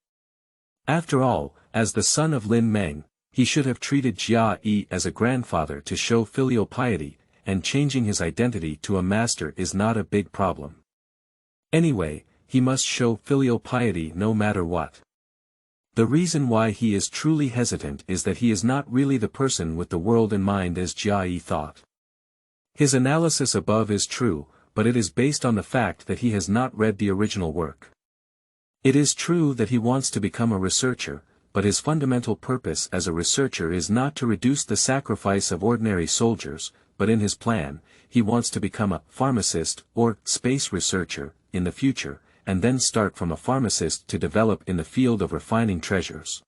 Speaker 1: After all, as the son of Lin Meng, He should have treated Jia Yi as a grandfather to show filial piety, and changing his identity to a master is not a big problem. Anyway, he must show filial piety no matter what. The reason why he is truly hesitant is that he is not really the person with the world in mind as Jia Yi thought. His analysis above is true, but it is based on the fact that he has not read the original work. It is true that he wants to become a researcher, but his fundamental purpose as a researcher is not to reduce the sacrifice of ordinary soldiers, but in his plan, he wants to become a pharmacist or space researcher in the future, and then start from a pharmacist to develop in the field of refining treasures.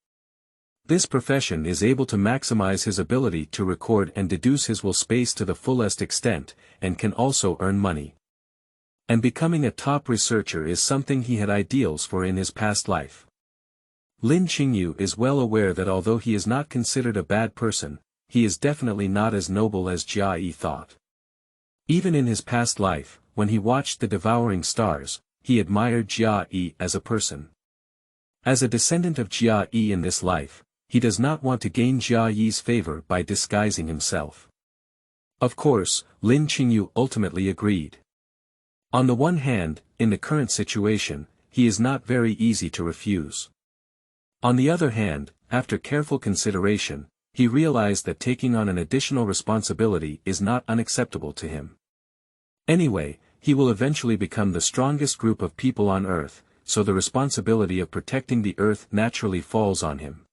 Speaker 1: This profession is able to maximize his ability to record and deduce his will space to the fullest extent, and can also earn money. And becoming a top researcher is something he had ideals for in his past life. Lin Qingyu is well aware that although he is not considered a bad person, he is definitely not as noble as Jia Yi thought. Even in his past life, when he watched the Devouring Stars, he admired Jia Yi as a person. As a descendant of Jia Yi in this life, he does not want to gain Jia Yi's favor by disguising himself. Of course, Lin Qingyu ultimately agreed. On the one hand, in the current situation, he is not very easy to refuse. On the other hand, after careful consideration, he realized that taking on an additional responsibility is not unacceptable to him. Anyway, he will eventually become the strongest group of people on Earth, so the responsibility of protecting the Earth naturally falls on him.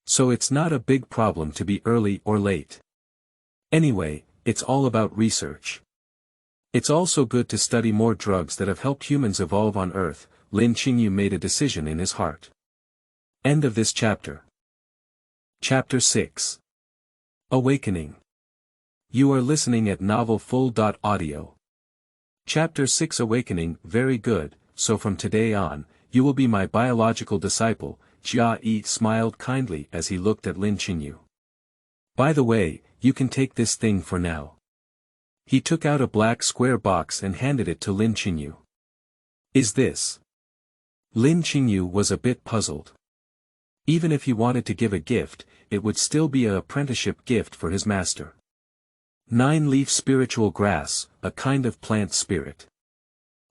Speaker 1: So it's not a big problem to be early or late. Anyway, it's all about research. It's also good to study more drugs that have helped humans evolve on Earth. Lin Qingyu made a decision in his heart. End of this chapter. Chapter 6. Awakening. You are listening at novelfull.audio. Chapter 6 Awakening. Very good, so from today on, you will be my biological disciple. Jia Yi smiled kindly as he looked at Lin Qingyu. By the way, you can take this thing for now. He took out a black square box and handed it to Lin Qingyu. Is this? Lin Qingyu was a bit puzzled. Even if he wanted to give a gift, it would still be an apprenticeship gift for his master. 9-leaf spiritual grass, a kind of plant spirit.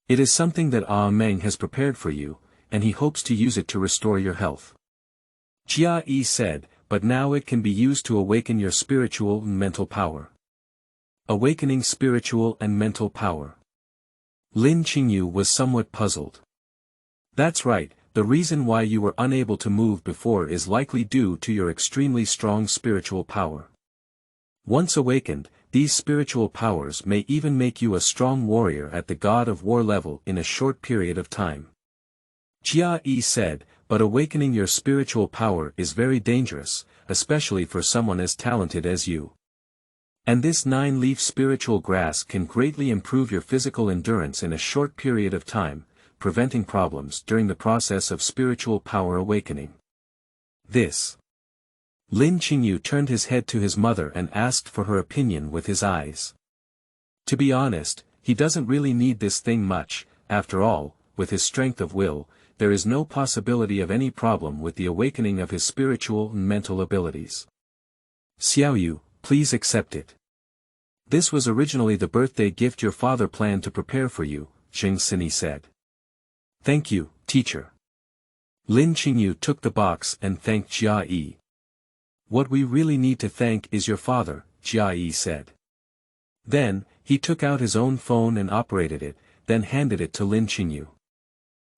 Speaker 1: It is something that Meng has prepared for you, and he hopes to use it to restore your health. Jia Yi said, but now it can be used to awaken your spiritual and mental power. Awakening spiritual and mental power. Lin Qingyu was somewhat puzzled. That's right, the reason why you were unable to move before is likely due to your extremely strong spiritual power. Once awakened, these spiritual powers may even make you a strong warrior at the God of War level in a short period of time. Jia Yi said, but awakening your spiritual power is very dangerous, especially for someone as talented as you. And this 9-leaf spiritual grass can greatly improve your physical endurance in a short period of time, preventing problems during the process of spiritual power awakening. This. Lin Qingyu turned his head to his mother and asked for her opinion with his eyes. To be honest, he doesn't really need this thing much. After all, with his strength of will, there is no possibility of any problem with the awakening of his spiritual and mental abilities. Xiaoyu, please accept it. This was originally the birthday gift your father planned to prepare for you, Xing Sini said. Thank you, teacher. Lin Qingyu took the box and thanked Jia Yi. What we really need to thank is your father, Jia Yi said. Then, he took out his own phone and operated it, then handed it to Lin Qingyu.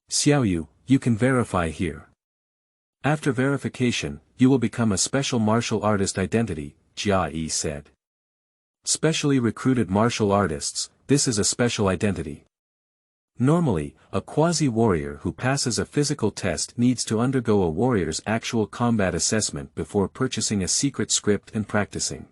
Speaker 1: Xiaoyu, you can verify here. After verification, you will become a special martial artist identity, Jia Yi said. Specially recruited martial artists, this is a special identity. Normally, a quasi-warrior who passes a physical test needs to undergo a warrior's actual combat assessment before purchasing a secret script and practicing.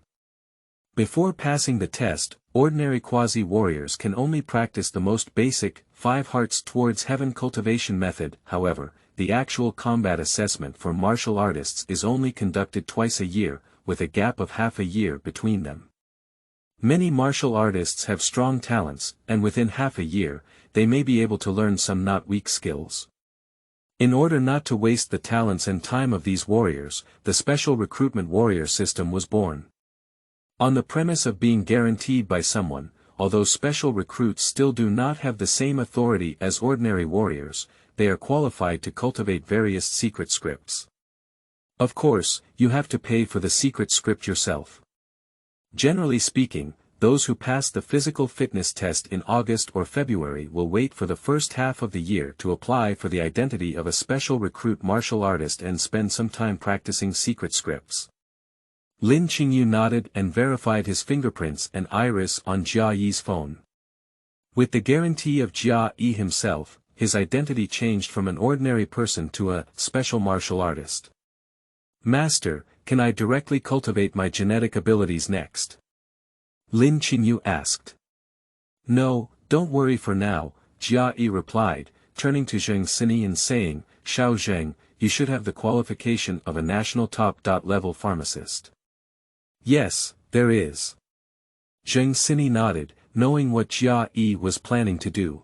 Speaker 1: Before passing the test, ordinary quasi-warriors can only practice the most basic, 5 hearts towards heaven cultivation method. However, the actual combat assessment for martial artists is only conducted twice a year, with a gap of half a year between them. Many martial artists have strong talents, and within half a year, they may be able to learn some not weak skills. In order not to waste the talents and time of these warriors, the special recruitment warrior system was born. On the premise of being guaranteed by someone, although special recruits still do not have the same authority as ordinary warriors, they are qualified to cultivate various secret scripts. Of course, you have to pay for the secret script yourself. Generally speaking, those who pass the physical fitness test in August or February will wait for the first half of the year to apply for the identity of a special recruit martial artist and spend some time practicing secret scripts. Lin Qingyu nodded and verified his fingerprints and iris on Jia Yi's phone. With the guarantee of Jia Yi himself, his identity changed from an ordinary person to a special martial artist. Master, can I directly cultivate my genetic abilities next? Lin Qingyu asked. No, don't worry for now, Jia Yi replied, turning to Zheng Sini and saying, Xiao Zheng, you should have the qualification of a national top-level pharmacist. Yes, there is. Zheng Sini nodded, knowing what Jia Yi was planning to do.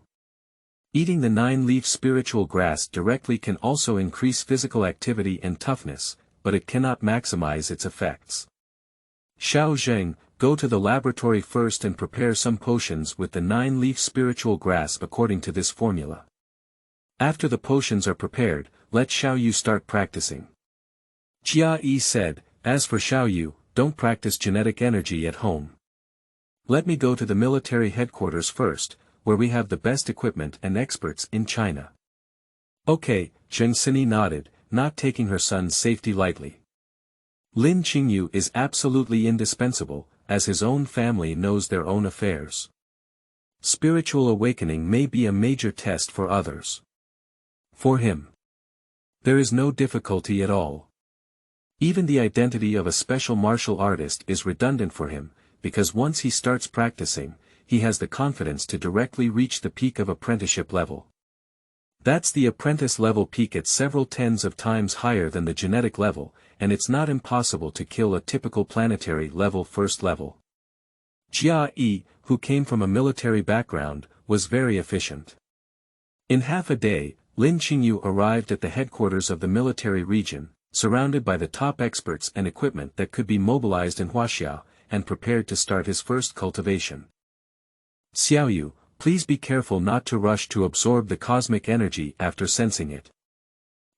Speaker 1: Eating the 9-leaf spiritual grass directly can also increase physical activity and toughness, but it cannot maximize its effects. Xiao Zheng, go to the laboratory first and prepare some potions with the 9-leaf spiritual grass according to this formula. After the potions are prepared, let Xiao Yu start practicing. Jia Yi said, as for Xiao Yu, don't practice genetic energy at home. Let me go to the military headquarters first, where we have the best equipment and experts in China. Okay, Zheng Sini nodded, not taking her son's safety lightly. Lin Qingyu is absolutely indispensable, as his own family knows their own affairs. Spiritual awakening may be a major test for others. For him, there is no difficulty at all. Even the identity of a special martial artist is redundant for him, because once he starts practicing, he has the confidence to directly reach the peak of apprenticeship level. That's the apprentice level peak at several tens of times higher than the genetic level, and it's not impossible to kill a typical planetary level first level. Jia Yi, who came from a military background, was very efficient. In half a day, Lin Qingyu arrived at the headquarters of the military region, surrounded by the top experts and equipment that could be mobilized in Huaxia, and prepared to start his first cultivation. Xiao Yu, please be careful not to rush to absorb the cosmic energy after sensing it.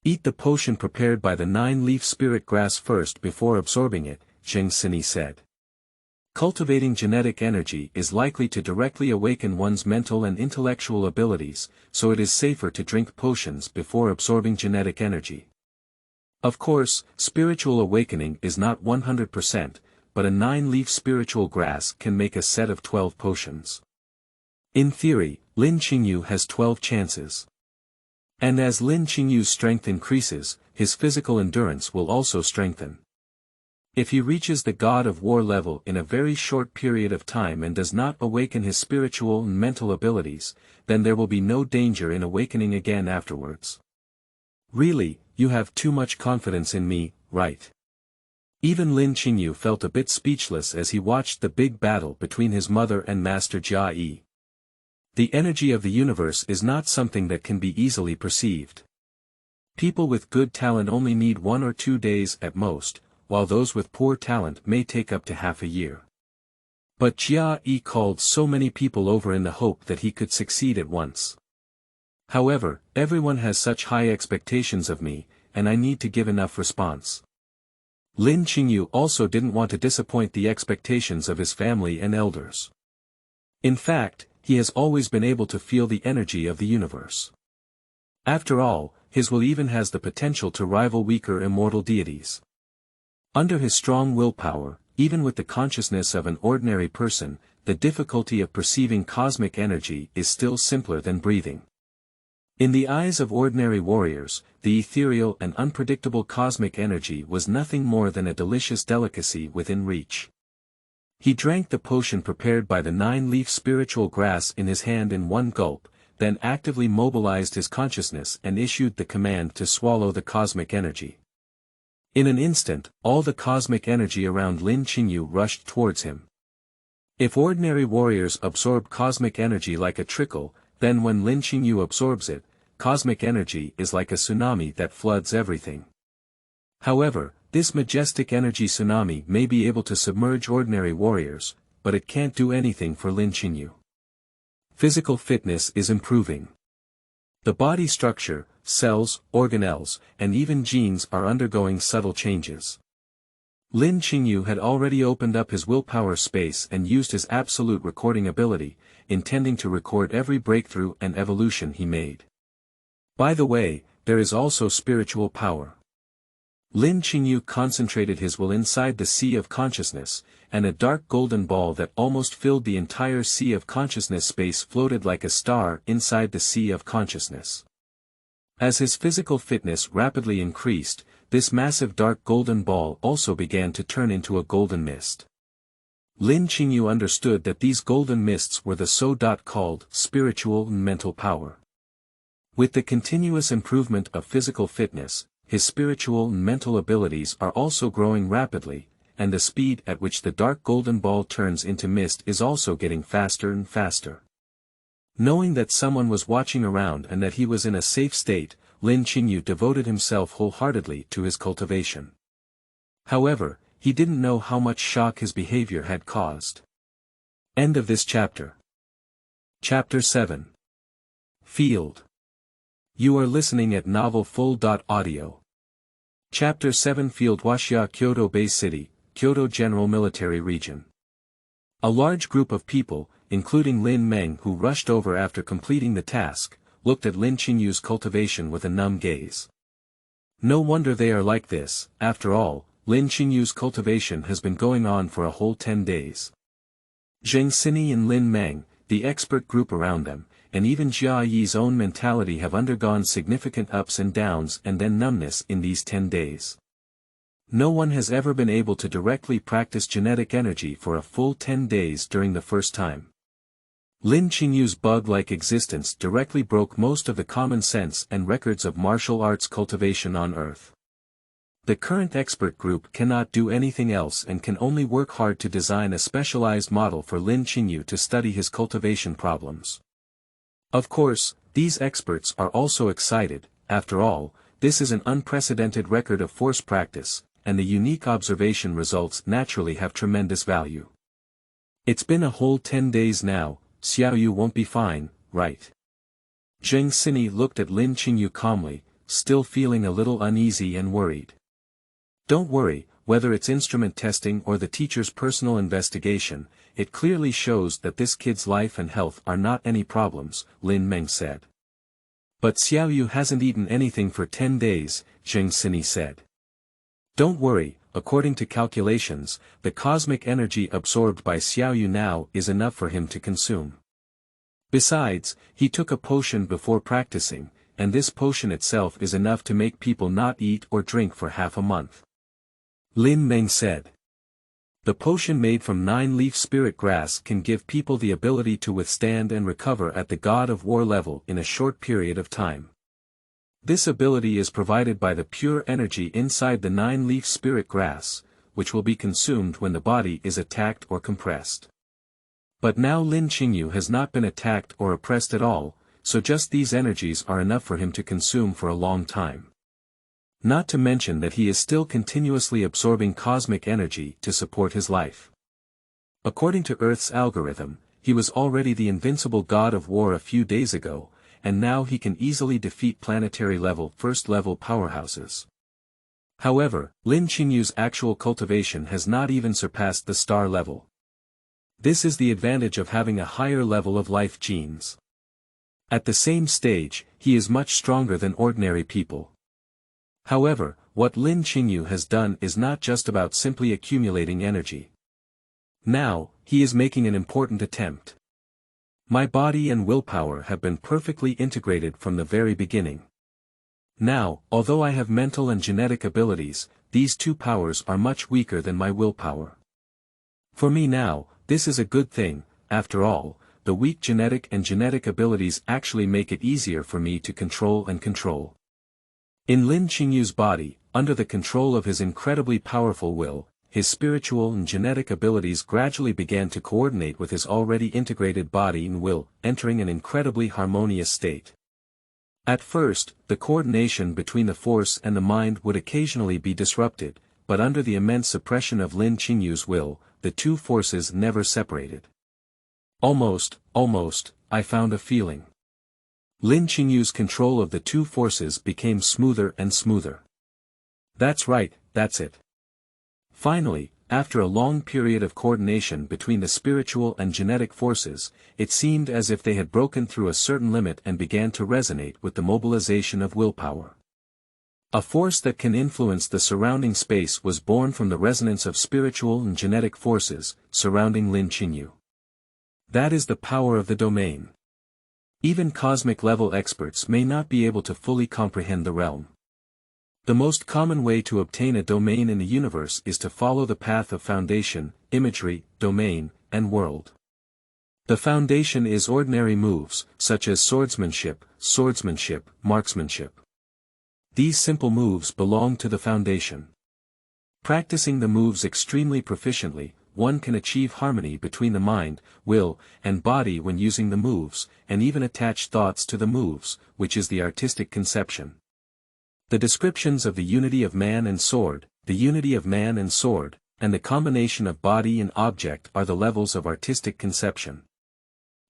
Speaker 1: Eat the potion prepared by the 9-leaf spirit grass first before absorbing it, Zheng Sini said. Cultivating genetic energy is likely to directly awaken one's mental and intellectual abilities, so it is safer to drink potions before absorbing genetic energy. Of course, spiritual awakening is not 100%, but a 9-leaf spiritual grass can make a set of 12 potions. In theory, Lin Qingyu has 12 chances. And as Lin Qingyu's strength increases, his physical endurance will also strengthen. If he reaches the God of War level in a very short period of time and does not awaken his spiritual and mental abilities, then there will be no danger in awakening again afterwards. Really, you have too much confidence in me, right? Even Lin Qingyu felt a bit speechless as he watched the big battle between his mother and Master Jia Yi. The energy of the universe is not something that can be easily perceived. People with good talent only need 1 or 2 days at most, while those with poor talent may take up to half a year. But Jia Yi called so many people over in the hope that he could succeed at once. However, everyone has such high expectations of me, and I need to give enough response. Lin Qingyu also didn't want to disappoint the expectations of his family and elders. In fact, he has always been able to feel the energy of the universe. After all, his will even has the potential to rival weaker immortal deities. Under his strong willpower, even with the consciousness of an ordinary person, the difficulty of perceiving cosmic energy is still simpler than breathing. In the eyes of ordinary warriors, the ethereal and unpredictable cosmic energy was nothing more than a delicious delicacy within reach. He drank the potion prepared by the 9-leaf spiritual grass in his hand in one gulp, then actively mobilized his consciousness and issued the command to swallow the cosmic energy. In an instant, all the cosmic energy around Lin Qingyu rushed towards him. If ordinary warriors absorb cosmic energy like a trickle, then when Lin Qingyu absorbs it, cosmic energy is like a tsunami that floods everything. However, this majestic energy tsunami may be able to submerge ordinary warriors, but it can't do anything for Lin Qingyu. Physical fitness is improving. The body structure, cells, organelles, and even genes are undergoing subtle changes. Lin Qingyu had already opened up his willpower space and used his absolute recording ability, intending to record every breakthrough and evolution he made. By the way, there is also spiritual power. Lin Qingyu concentrated his will inside the sea of consciousness, and a dark golden ball that almost filled the entire sea of consciousness space floated like a star inside the sea of consciousness. As his physical fitness rapidly increased, this massive dark golden ball also began to turn into a golden mist. Lin Qingyu understood that these golden mists were the so-called spiritual and mental power. With the continuous improvement of physical fitness, his spiritual and mental abilities are also growing rapidly, and the speed at which the dark golden ball turns into mist is also getting faster and faster. Knowing that someone was watching around and that he was in a safe state, Lin Qingyu devoted himself wholeheartedly to his cultivation. However, he didn't know how much shock his behavior had caused. End of this chapter. Chapter 7. Field. You are listening at Novel Full.audio. Chapter 7 Field Washia Kyoto Bay City, Kyoto General Military Region. A large group of people, including Lin Meng who rushed over after completing the task, looked at Lin Qingyu's cultivation with a numb gaze. No wonder they are like this, after all, Lin Qingyu's cultivation has been going on for a whole 10 days. Zheng Xini and Lin Meng, the expert group around them, and even Jia Yi's own mentality have undergone significant ups and downs and then numbness in these 10 days. No one has ever been able to directly practice genetic energy for a full 10 days during the first time. Lin Qingyu's bug-like existence directly broke most of the common sense and records of martial arts cultivation on Earth. The current expert group cannot do anything else and can only work hard to design a specialized model for Lin Qingyu to study his cultivation problems. Of course, these experts are also excited. After all, this is an unprecedented record of force practice, and the unique observation results naturally have tremendous value. It's been a whole 10 days now, Xiaoyu won't be fine, right? Zheng Xini looked at Lin Qingyu calmly, still feeling a little uneasy and worried. Don't worry, whether it's instrument testing or the teacher's personal investigation, it clearly shows that this kid's life and health are not any problems, Lin Meng said. But Xiaoyu hasn't eaten anything for 10 days, Zheng Xini said. Don't worry, according to calculations, the cosmic energy absorbed by Xiaoyu now is enough for him to consume. Besides, he took a potion before practicing, and this potion itself is enough to make people not eat or drink for half a month. Lin Meng said. The potion made from 9-leaf spirit grass can give people the ability to withstand and recover at the God of War level in a short period of time. This ability is provided by the pure energy inside the 9-leaf spirit grass, which will be consumed when the body is attacked or compressed. But now Lin Qingyu has not been attacked or oppressed at all, so just these energies are enough for him to consume for a long time. Not to mention that he is still continuously absorbing cosmic energy to support his life. According to Earth's algorithm, he was already the invincible God of War a few days ago, and now he can easily defeat planetary-level first-level powerhouses. However, Lin Qingyu's actual cultivation has not even surpassed the star level. This is the advantage of having a higher level of life genes. At the same stage, he is much stronger than ordinary people. However, what Lin Qingyu has done is not just about simply accumulating energy. Now, he is making an important attempt. My body and willpower have been perfectly integrated from the very beginning. Now, although I have mental and genetic abilities, these two powers are much weaker than my willpower. For me now, this is a good thing. After all, the weak genetic and genetic abilities actually make it easier for me to control and control. In Lin Qingyu's body, under the control of his incredibly powerful will, his spiritual and genetic abilities gradually began to coordinate with his already integrated body and will, entering an incredibly harmonious state. At first, the coordination between the force and the mind would occasionally be disrupted, but under the immense suppression of Lin Qingyu's will, the two forces never separated. Almost, I found a feeling. Lin Qingyu's control of the two forces became smoother and smoother. That's right, that's it. Finally, after a long period of coordination between the spiritual and genetic forces, it seemed as if they had broken through a certain limit and began to resonate with the mobilization of willpower. A force that can influence the surrounding space was born from the resonance of spiritual and genetic forces, surrounding Lin Qingyu. That is the power of the domain. Even cosmic-level experts may not be able to fully comprehend the realm. The most common way to obtain a domain in the universe is to follow the path of foundation, imagery, domain, and world. The foundation is ordinary moves, such as swordsmanship, marksmanship. These simple moves belong to the foundation. Practicing the moves extremely proficiently, one can achieve harmony between the mind, will, and body when using the moves, and even attach thoughts to the moves, which is the artistic conception. The descriptions of the unity of man and sword, and the combination of body and object are the levels of artistic conception.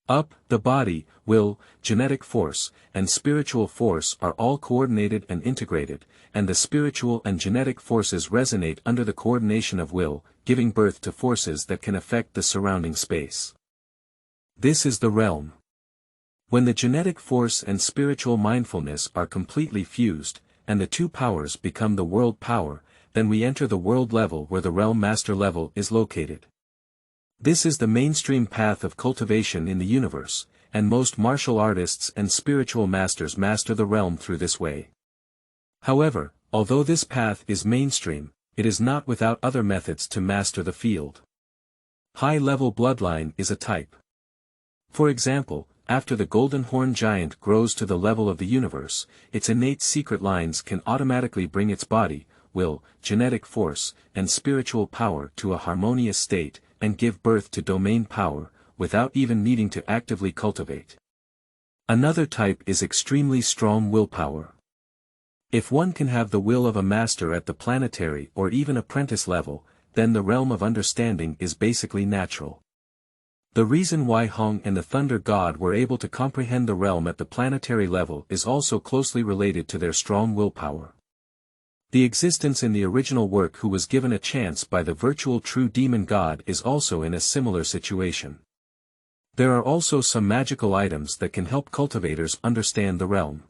Speaker 1: Up, the body, will, genetic force, and spiritual force are all coordinated and integrated, and the spiritual and genetic forces resonate under the coordination of will, giving birth to forces that can affect the surrounding space. This is the realm. When the genetic force and spiritual mindfulness are completely fused, and the two powers become the world power, then we enter the world level where the realm master level is located. This is the mainstream path of cultivation in the universe, and most martial artists and spiritual masters master the realm through this way. However, although this path is mainstream, it is not without other methods to master the field. High-level bloodline is a type. For example, after the golden horn giant grows to the level of the universe, its innate secret lines can automatically bring its body, will, genetic force, and spiritual power to a harmonious state, and give birth to domain power, without even needing to actively cultivate. Another type is extremely strong willpower. If one can have the will of a master at the planetary or even apprentice level, then the realm of understanding is basically natural. The reason why Hong and the Thunder God were able to comprehend the realm at the planetary level is also closely related to their strong willpower. The existence in the original work who was given a chance by the virtual true demon god is also in a similar situation. There are also some magical items that can help cultivators understand the realm.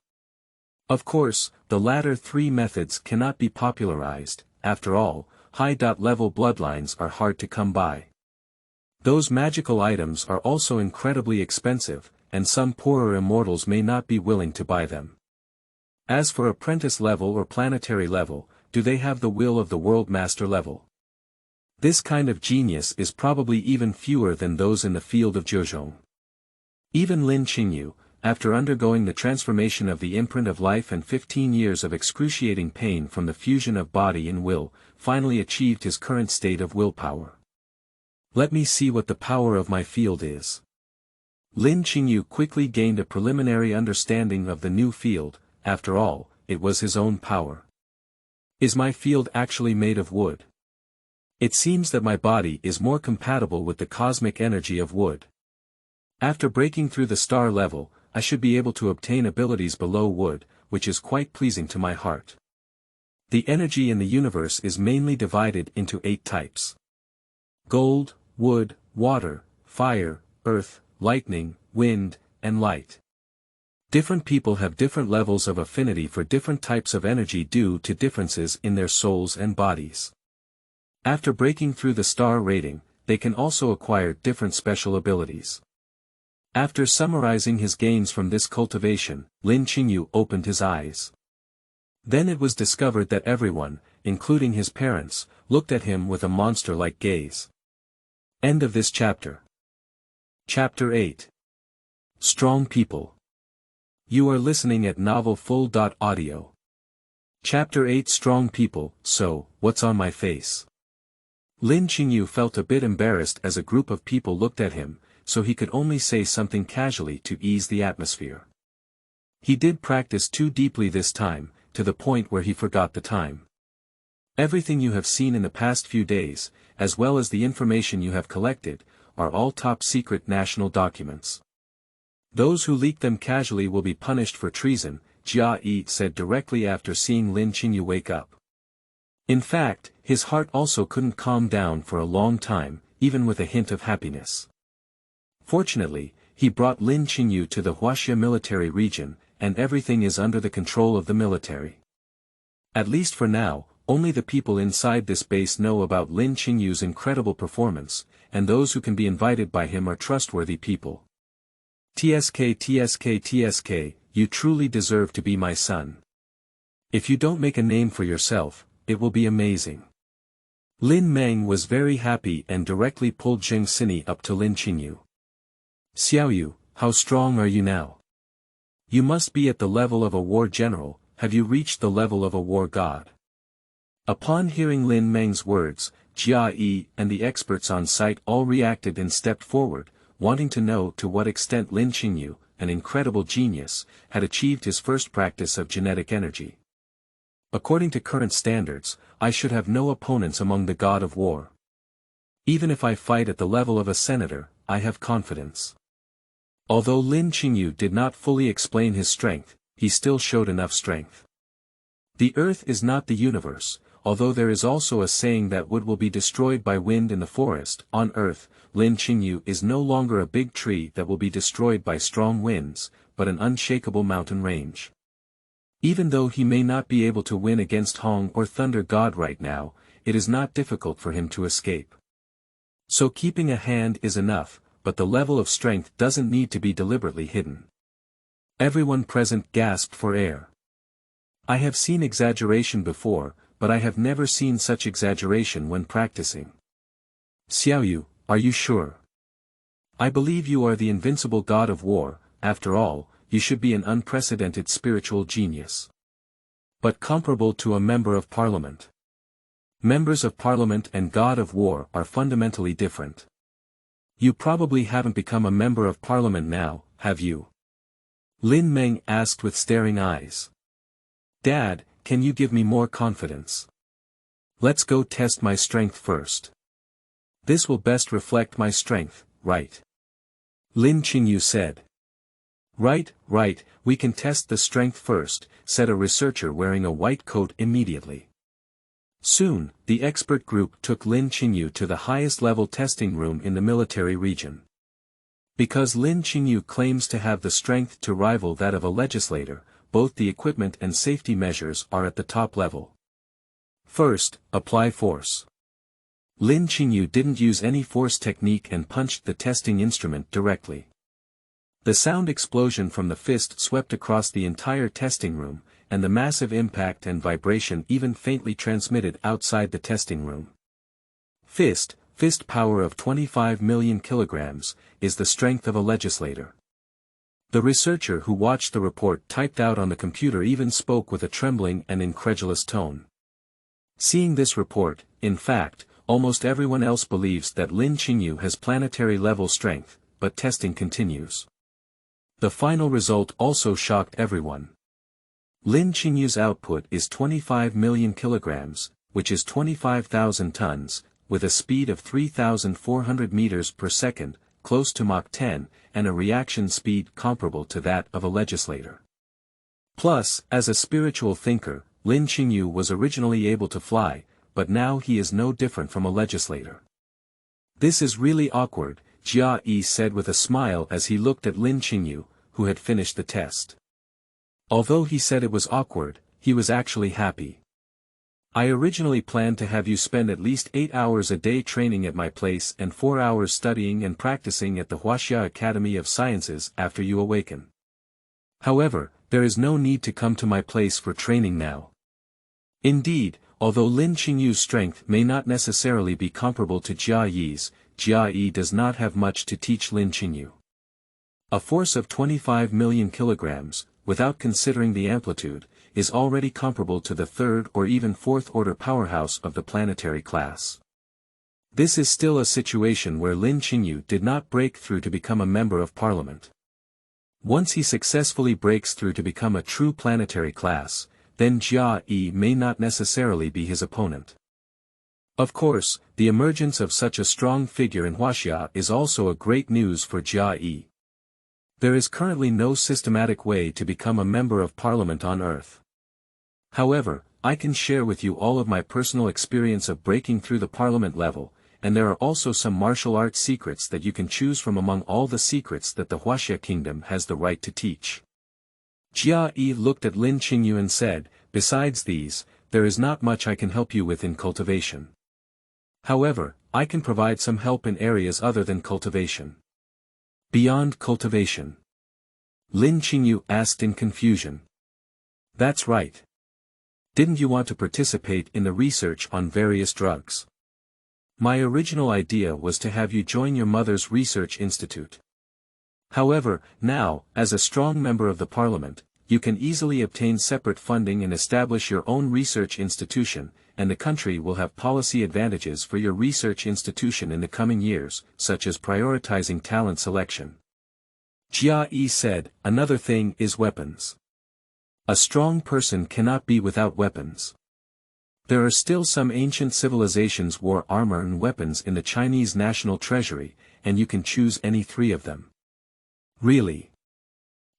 Speaker 1: Of course, the latter three methods cannot be popularized, after all, high-level bloodlines are hard to come by. Those magical items are also incredibly expensive, and some poorer immortals may not be willing to buy them. As for apprentice level or planetary level, do they have the will of the world master level? This kind of genius is probably even fewer than those in the field of Zhezhong. Even Lin Qingyu, after undergoing the transformation of the imprint of life and 15 years of excruciating pain from the fusion of body and will, finally achieved his current state of willpower. Let me see what the power of my field is. Lin Qingyu quickly gained a preliminary understanding of the new field. After all, it was his own power. Is my field actually made of wood? It seems that my body is more compatible with the cosmic energy of wood. After breaking through the star level, I should be able to obtain abilities below wood, which is quite pleasing to my heart. The energy in the universe is mainly divided into 8 types. Gold, wood, water, fire, earth, lightning, wind, and light. Different people have different levels of affinity for different types of energy due to differences in their souls and bodies. After breaking through the star rating, they can also acquire different special abilities. After summarizing his gains from this cultivation, Lin Qingyu opened his eyes. Then it was discovered that everyone, including his parents, looked at him with a monster-like gaze. End of this chapter. Chapter 8. Strong People. You are listening at novelfull.audio. Chapter 8 Strong People. So, what's on my face? Lin Qingyu felt a bit embarrassed as a group of people looked at him, so he could only say something casually to ease the atmosphere. He did practice too deeply this time, to the point where he forgot the time. Everything you have seen in the past few days, as well as the information you have collected, are all top-secret national documents. Those who leak them casually will be punished for treason, Jia Yi said directly after seeing Lin Qingyu wake up. In fact, his heart also couldn't calm down for a long time, even with a hint of happiness. Fortunately, he brought Lin Qingyu to the Huaxia military region, and everything is under the control of the military. At least for now, only the people inside this base know about Lin Qingyu's incredible performance, and those who can be invited by him are trustworthy people. TSK, you truly deserve to be my son. If you don't make a name for yourself, it will be amazing. Lin Meng was very happy and directly pulled Zheng Sini up to Lin Qingyu. Xiaoyu, how strong are you now? You must be at the level of a war general. Have you reached the level of a war god? Upon hearing Lin Meng's words, Jia Yi and the experts on site all reacted and stepped forward, wanting to know to what extent Lin Qingyu, an incredible genius, had achieved his first practice of genetic energy. According to current standards, I should have no opponents among the god of war. Even if I fight at the level of a senator, I have confidence. Although Lin Qingyu did not fully explain his strength, he still showed enough strength. The earth is not the universe, although there is also a saying that wood will be destroyed by wind in the forest. On earth, Lin Qingyu is no longer a big tree that will be destroyed by strong winds, but an unshakable mountain range. Even though he may not be able to win against Hong or Thunder God right now, it is not difficult for him to escape. So keeping a hand is enough, but the level of strength doesn't need to be deliberately hidden. Everyone present gasped for air. I have seen exaggeration before, but I have never seen such exaggeration when practicing. Xiaoyu, are you sure? I believe you are the invincible god of war. After all, you should be an unprecedented spiritual genius. But comparable to a member of parliament. Members of parliament and god of war are fundamentally different. You probably haven't become a member of parliament now, have you? Lin Meng asked with staring eyes. Dad, can you give me more confidence? Let's go test my strength first. This will best reflect my strength, right? Lin Qingyu said. Right, we can test the strength first, said a researcher wearing a white coat immediately. Soon, the expert group took Lin Qingyu to the highest level testing room in the military region. Because Lin Qingyu claims to have the strength to rival that of a legislator, both the equipment and safety measures are at the top level. First, apply force. Lin Qingyu didn't use any force technique and punched the testing instrument directly. The sound explosion from the fist swept across the entire testing room, and the massive impact and vibration even faintly transmitted outside the testing room. Fist power of 25 million kilograms, is the strength of a legislator. The researcher who watched the report typed out on the computer even spoke with a trembling and incredulous tone. Seeing this report, in fact, almost everyone else believes that Lin Qingyu has planetary-level strength, but testing continues. The final result also shocked everyone. Lin Qingyu's output is 25 million kilograms, which is 25,000 tons, with a speed of 3,400 meters per second, close to Mach 10, and a reaction speed comparable to that of a legislator. Plus, as a spiritual thinker, Lin Qingyu was originally able to fly, but now he is no different from a legislator. This is really awkward, Jia Yi said with a smile as he looked at Lin Qingyu, who had finished the test. Although he said it was awkward, he was actually happy. I originally planned to have you spend at least 8 hours a day training at my place and 4 hours studying and practicing at the Huaxia Academy of Sciences after you awaken. However, there is no need to come to my place for training now. Indeed, although Lin Qingyu's strength may not necessarily be comparable to Jia Yi's, Jia Yi does not have much to teach Lin Qingyu. A force of 25 million kilograms, without considering the amplitude, is already comparable to the third or even fourth order powerhouse of the planetary class. This is still a situation where Lin Qingyu did not break through to become a member of parliament. Once he successfully breaks through to become a true planetary class, then Jia Yi may not necessarily be his opponent. Of course, the emergence of such a strong figure in Huaxia is also a great news for Jia Yi. There is currently no systematic way to become a member of parliament on Earth. However, I can share with you all of my personal experience of breaking through the parliament level, and there are also some martial arts secrets that you can choose from among all the secrets that the Huaxia kingdom has the right to teach. Jia Yi looked at Lin Qingyu and said, besides these, there is not much I can help you with in cultivation. However, I can provide some help in areas other than cultivation. Beyond cultivation? Lin Qingyu asked in confusion. That's right. Didn't you want to participate in the research on various drugs? My original idea was to have you join your mother's research institute. However, now, as a strong member of the parliament, you can easily obtain separate funding and establish your own research institution, and the country will have policy advantages for your research institution in the coming years, such as prioritizing talent selection. Jia Yi said, another thing is weapons. A strong person cannot be without weapons. There are still some ancient civilizations' war armor and weapons in the Chinese national treasury, and you can choose any 3 of them. Really?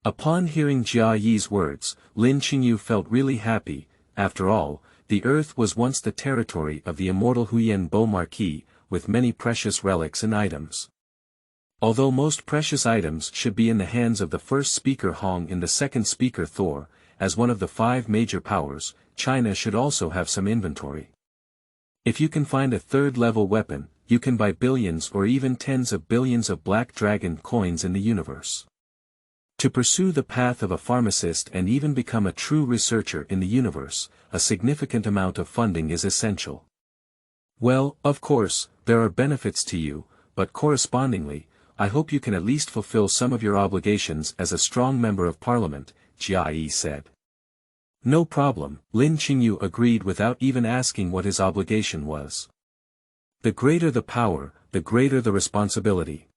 Speaker 1: Upon hearing Jia Yi's words, Lin Qingyu felt really happy. After all, the earth was once the territory of the immortal Huyan Bo Marquis, with many precious relics and items. Although most precious items should be in the hands of the first speaker Hong and the second speaker Thor, as one of the 5 major powers, China should also have some inventory. If you can find a 3rd-level weapon, you can buy billions or even tens of billions of black dragon coins in the universe. To pursue the path of a pharmacist and even become a true researcher in the universe, a significant amount of funding is essential. Well, of course, there are benefits to you, but correspondingly, I hope you can at least fulfill some of your obligations as a strong member of parliament, Jia Yi said. No problem, Lin Qingyu agreed without even asking what his obligation was. The greater the power, the greater the responsibility.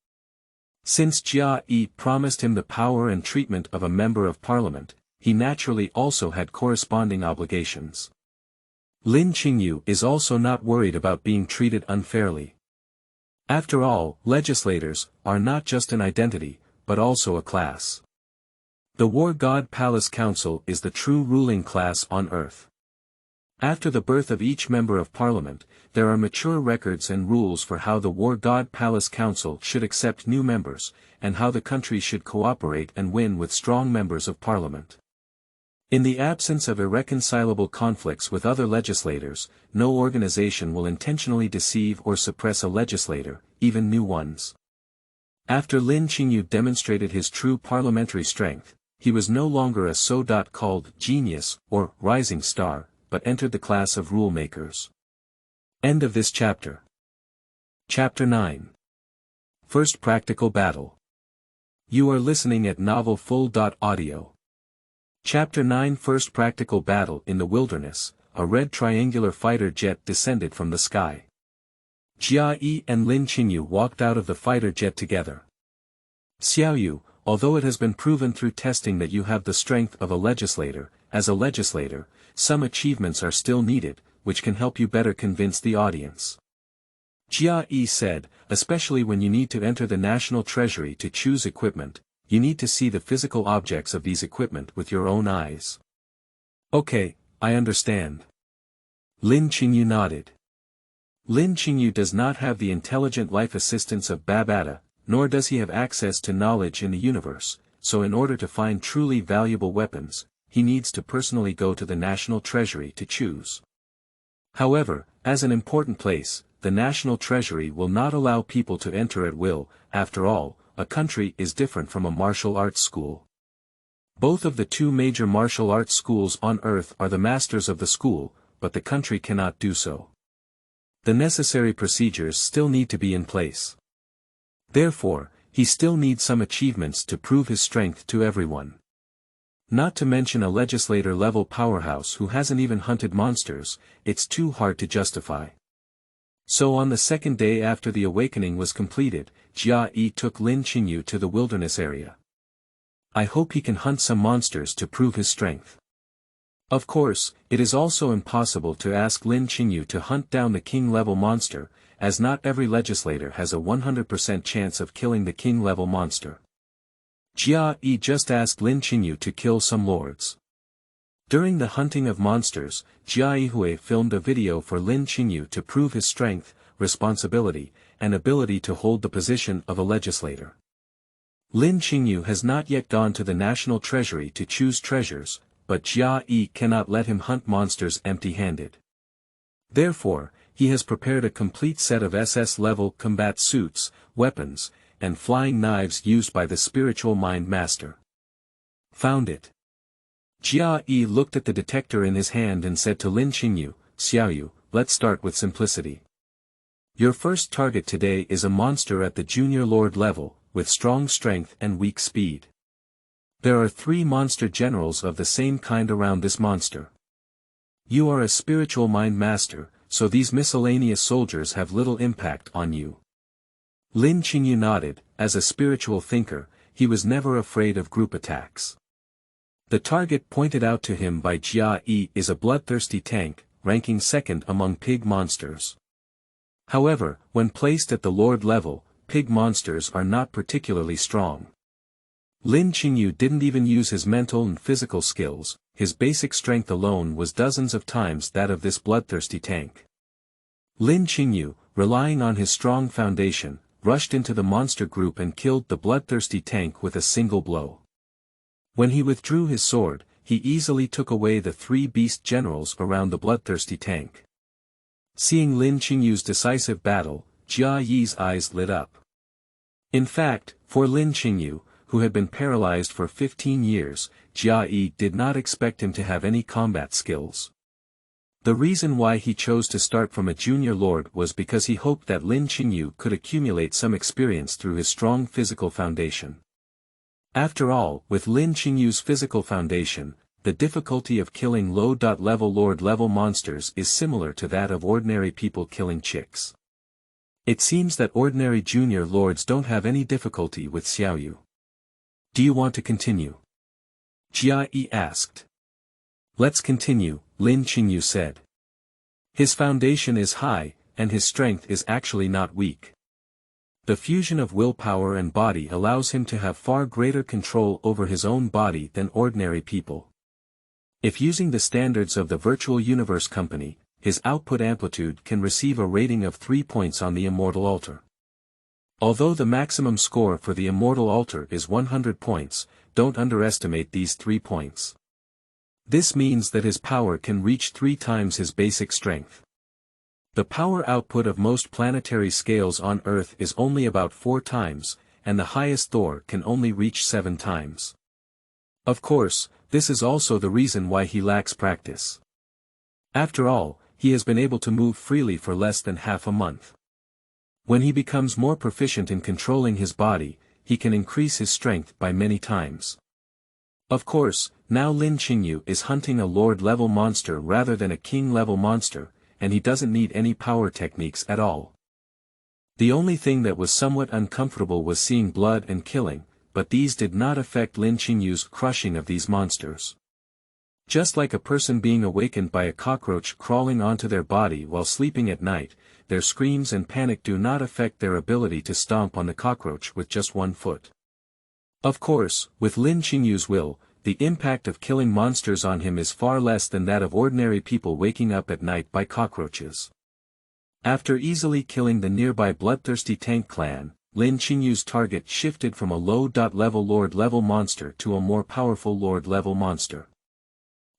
Speaker 1: Since Jia Yi promised him the power and treatment of a member of parliament, he naturally also had corresponding obligations. Lin Qingyu is also not worried about being treated unfairly. After all, legislators are not just an identity, but also a class. The War God Palace Council is the true ruling class on Earth. After the birth of each member of parliament, there are mature records and rules for how the War God Palace Council should accept new members, and how the country should cooperate and win with strong members of parliament. In the absence of irreconcilable conflicts with other legislators, no organization will intentionally deceive or suppress a legislator, even new ones. After Lin Qingyu demonstrated his true parliamentary strength, he was no longer a so-called genius or rising star, but entered the class of rule makers. End of this chapter. Chapter 9. First Practical Battle. You are listening at novelfull.audio. Chapter 9. First Practical Battle. In the wilderness, a red triangular fighter jet descended from the sky. Jia Yi and Lin Qingyu walked out of the fighter jet together. Xiaoyu, although it has been proven through testing that you have the strength of a legislator, as a legislator, some achievements are still needed, which can help you better convince the audience. Jia Yi said, especially when you need to enter the national treasury to choose equipment, you need to see the physical objects of these equipment with your own eyes. Okay, I understand. Lin Qingyu nodded. Lin Qingyu does not have the intelligent life assistance of Babata, nor does he have access to knowledge in the universe, so in order to find truly valuable weapons, he needs to personally go to the national treasury to choose. However, as an important place, the national treasury will not allow people to enter at will. After all, a country is different from a martial arts school. Both of the 2 major martial arts schools on Earth are the masters of the school, but the country cannot do so. The necessary procedures still need to be in place. Therefore, he still needs some achievements to prove his strength to everyone. Not to mention a legislator-level powerhouse who hasn't even hunted monsters, it's too hard to justify. So on the 2nd day after the awakening was completed, Jia Yi took Lin Qingyu to the wilderness area. I hope he can hunt some monsters to prove his strength. Of course, it is also impossible to ask Lin Qingyu to hunt down the king-level monster, as not every legislator has a 100% chance of killing the king-level monster. Jia Yi just asked Lin Qingyu to kill some lords. During the hunting of monsters, Jia Yihui filmed a video for Lin Qingyu to prove his strength, responsibility, and ability to hold the position of a legislator. Lin Qingyu has not yet gone to the National Treasury to choose treasures, but Jia Yi cannot let him hunt monsters empty-handed. Therefore, he has prepared a complete set of SS-level combat suits, weapons, and flying knives used by the spiritual mind master. Found it. Jia Yi looked at the detector in his hand and said to Lin Qingyu, Xiaoyu, let's start with simplicity. Your first target today is a monster at the junior lord level, with strong strength and weak speed. There are 3 monster generals of the same kind around this monster. You are a spiritual mind master, so these miscellaneous soldiers have little impact on you. Lin Qingyu nodded. As a spiritual thinker, he was never afraid of group attacks. The target pointed out to him by Jia Yi is a bloodthirsty tank, ranking 2nd among pig monsters. However, when placed at the lord level, pig monsters are not particularly strong. Lin Qingyu didn't even use his mental and physical skills, his basic strength alone was dozens of times that of this bloodthirsty tank. Lin Qingyu, relying on his strong foundation, rushed into the monster group and killed the bloodthirsty tank with a single blow. When he withdrew his sword, he easily took away the 3 beast generals around the bloodthirsty tank. Seeing Lin Qingyu's decisive battle, Jia Yi's eyes lit up. In fact, for Lin Qingyu, who had been paralyzed for 15 years, Jia Yi did not expect him to have any combat skills. The reason why he chose to start from a junior lord was because he hoped that Lin Qingyu could accumulate some experience through his strong physical foundation. After all, with Lin Qingyu's physical foundation, the difficulty of killing low-level lord-level monsters is similar to that of ordinary people killing chicks. It seems that ordinary junior lords don't have any difficulty with Xiaoyu. Do you want to continue? Jia Yi asked. Let's continue, Lin Qingyu said. His foundation is high, and his strength is actually not weak. The fusion of willpower and body allows him to have far greater control over his own body than ordinary people. If using the standards of the Virtual Universe Company, his output amplitude can receive a rating of 3 points on the Immortal Altar. Although the maximum score for the Immortal Altar is 100 points, don't underestimate these 3 points. This means that his power can reach 3 times his basic strength. The power output of most planetary scales on Earth is only about 4 times, and the highest Thor can only reach 7 times. Of course, this is also the reason why he lacks practice. After all, he has been able to move freely for less than half a month. When he becomes more proficient in controlling his body, he can increase his strength by many times. Of course, now Lin Qingyu is hunting a lord-level monster rather than a king-level monster, and he doesn't need any power techniques at all. The only thing that was somewhat uncomfortable was seeing blood and killing, but these did not affect Lin Qingyu's crushing of these monsters. Just like a person being awakened by a cockroach crawling onto their body while sleeping at night, their screams and panic do not affect their ability to stomp on the cockroach with just 1 foot. Of course, with Lin Qingyu's will, the impact of killing monsters on him is far less than that of ordinary people waking up at night by cockroaches. After easily killing the nearby bloodthirsty tank clan, Lin Qingyu's target shifted from a low-level lord-level monster to a more powerful lord-level monster.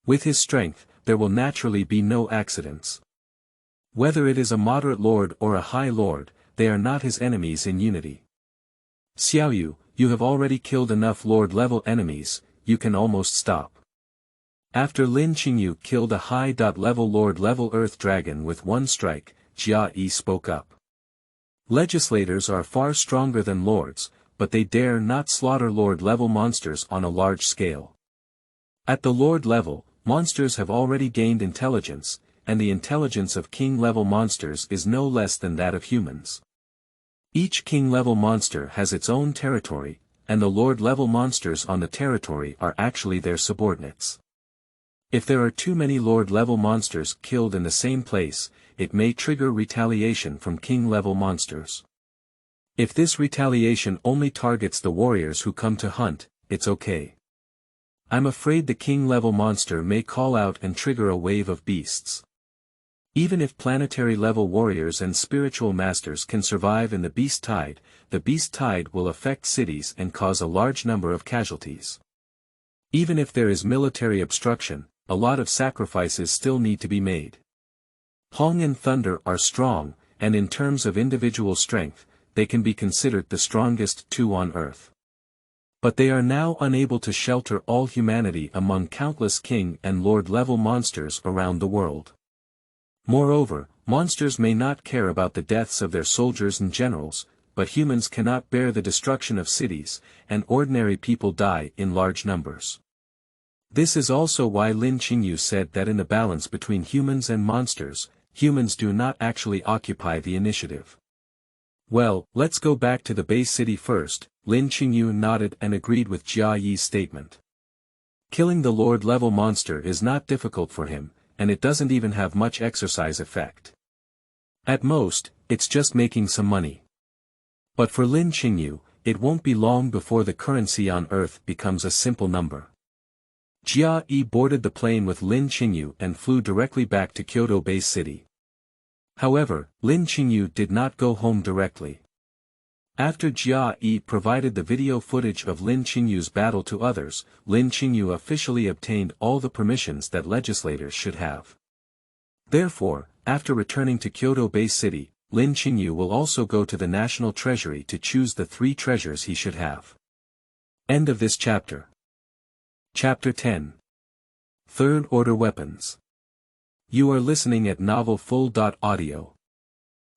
Speaker 1: With his strength, there will naturally be no accidents. Whether it is a moderate lord or a high lord, they are not his enemies in unity. Xiaoyu, you have already killed enough lord-level enemies, you can almost stop. After Lin Qingyu killed a high-level lord-level earth dragon with 1 strike, Jia Yi spoke up. Legislators are far stronger than lords, but they dare not slaughter lord-level monsters on a large scale. At the lord level, monsters have already gained intelligence, and the intelligence of king-level monsters is no less than that of humans. Each king-level monster has its own territory, and the Lord-level monsters on the territory are actually their subordinates. If there are too many Lord-level monsters killed in the same place, it may trigger retaliation from King-level monsters. If this retaliation only targets the warriors who come to hunt, it's okay. I'm afraid the King-level monster may call out and trigger a wave of beasts. Even if planetary-level warriors and spiritual masters can survive in the beast tide, the beast tide will affect cities and cause a large number of casualties. Even if there is military obstruction, a lot of sacrifices still need to be made. Hong and Thunder are strong, and in terms of individual strength, they can be considered the strongest two on Earth. But they are now unable to shelter all humanity among countless king and lord-level monsters around the world. Moreover, monsters may not care about the deaths of their soldiers and generals, but humans cannot bear the destruction of cities, and ordinary people die in large numbers. This is also why Lin Qingyu said that in the balance between humans and monsters, humans do not actually occupy the initiative. Well, let's go back to the base city first. Lin Qingyu nodded and agreed with Jia Yi's statement. Killing the Lord-level monster is not difficult for him, and it doesn't even have much exercise effect. At most, it's just making some money. But for Lin Qingyu, it won't be long before the currency on Earth becomes a simple number. Jia Yi boarded the plane with Lin Qingyu and flew directly back to Kyoto base city. However, Lin Qingyu did not go home directly. After Jia Yi provided the video footage of Lin Qingyu's battle to others, Lin Qingyu officially obtained all the permissions that legislators should have. Therefore, after returning to Kyoto base city, Lin Qingyu will also go to the National Treasury to choose the 3 treasures he should have. End of this chapter. Chapter 10. Third Order Weapons. You are listening at novelfull.audio.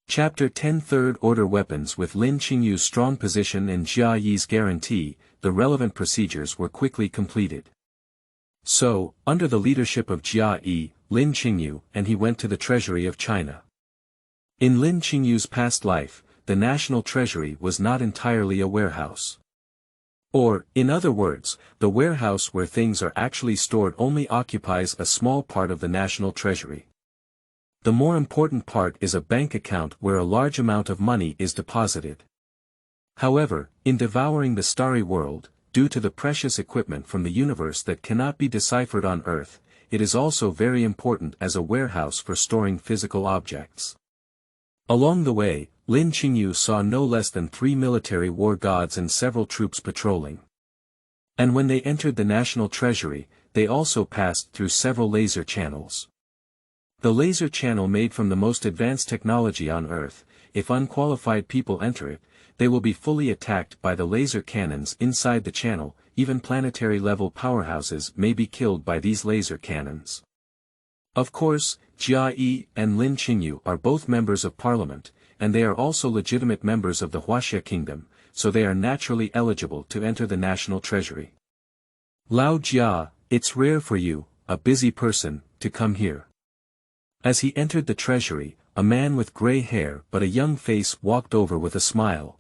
Speaker 1: Chapter 10 Third Order Weapons. With Lin Qingyu's strong position and Jia Yi's guarantee, the relevant procedures were quickly completed. So, under the leadership of Jia Yi, Lin Qingyu and he went to the Treasury of China. In Lin Qingyu's past life, the National Treasury was not entirely a warehouse. Or, in other words, the warehouse where things are actually stored only occupies a small part of the national treasury. The more important part is a bank account where a large amount of money is deposited. However, in Devouring the Starry world, due to the precious equipment from the universe that cannot be deciphered on Earth, it is also very important as a warehouse for storing physical objects. Along the way, Lin Qingyu saw no less than 3 military war gods and several troops patrolling. And when they entered the National Treasury, they also passed through several laser channels. The laser channel made from the most advanced technology on Earth. If unqualified people enter it, they will be fully attacked by the laser cannons inside the channel. Even planetary-level powerhouses may be killed by these laser cannons. Of course, Jia Yi and Lin Qingyu are both members of parliament, and they are also legitimate members of the Huaxia kingdom, so they are naturally eligible to enter the national treasury. Lao Jia, it's rare for you, a busy person, to come here. As he entered the treasury, a man with gray hair but a young face walked over with a smile.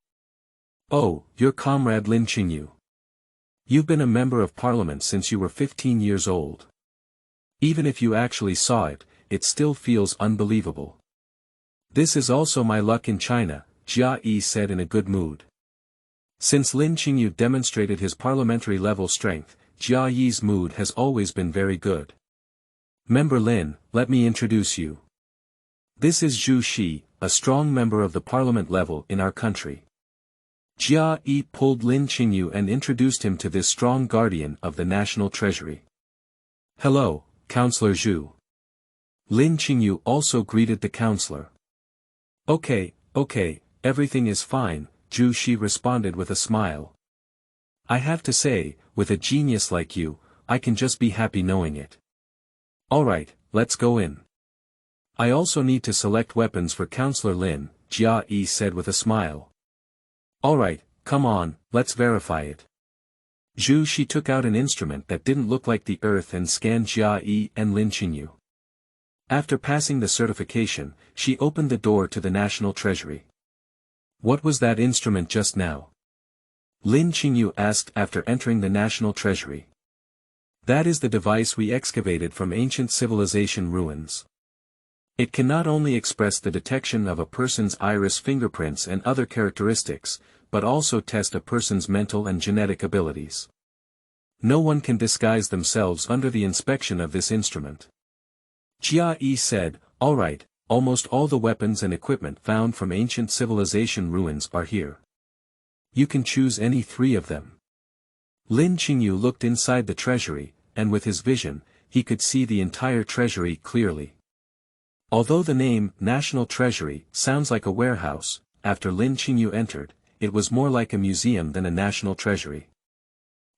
Speaker 1: Oh, your comrade Lin Qingyu. You've been a member of parliament since you were 15 years old. Even if you actually saw it, it still feels unbelievable. This is also my luck in China, Jia Yi said in a good mood. Since Lin Qingyu demonstrated his parliamentary-level strength, Jia Yi's mood has always been very good. Member Lin, let me introduce you. This is Zhu Shi, a strong member of the parliament level in our country. Jia Yi pulled Lin Qingyu and introduced him to this strong guardian of the national treasury. Hello, Councillor Zhu. Lin Qingyu also greeted the councillor. Okay, everything is fine, Zhu Shi responded with a smile. I have to say, with a genius like you, I can just be happy knowing it. Alright, let's go in. I also need to select weapons for Councillor Lin, Jia Yi said with a smile. Alright, come on, let's verify it. Zhu Shi took out an instrument that didn't look like the Earth and scanned Jia Yi and Lin Qingyu. After passing the certification, she opened the door to the National Treasury. What was that instrument just now? Lin Qingyu asked after entering the national treasury. That is the device we excavated from ancient civilization ruins. It can not only express the detection of a person's iris fingerprints and other characteristics, but also test a person's mental and genetic abilities. No one can disguise themselves under the inspection of this instrument. Jia Yi said, "All right, almost all the weapons and equipment found from ancient civilization ruins are here. You can choose any 3 of them." Lin Qingyu looked inside the treasury, and with his vision, he could see the entire treasury clearly. Although the name, National Treasury, sounds like a warehouse, after Lin Qingyu entered, it was more like a museum than a national treasury.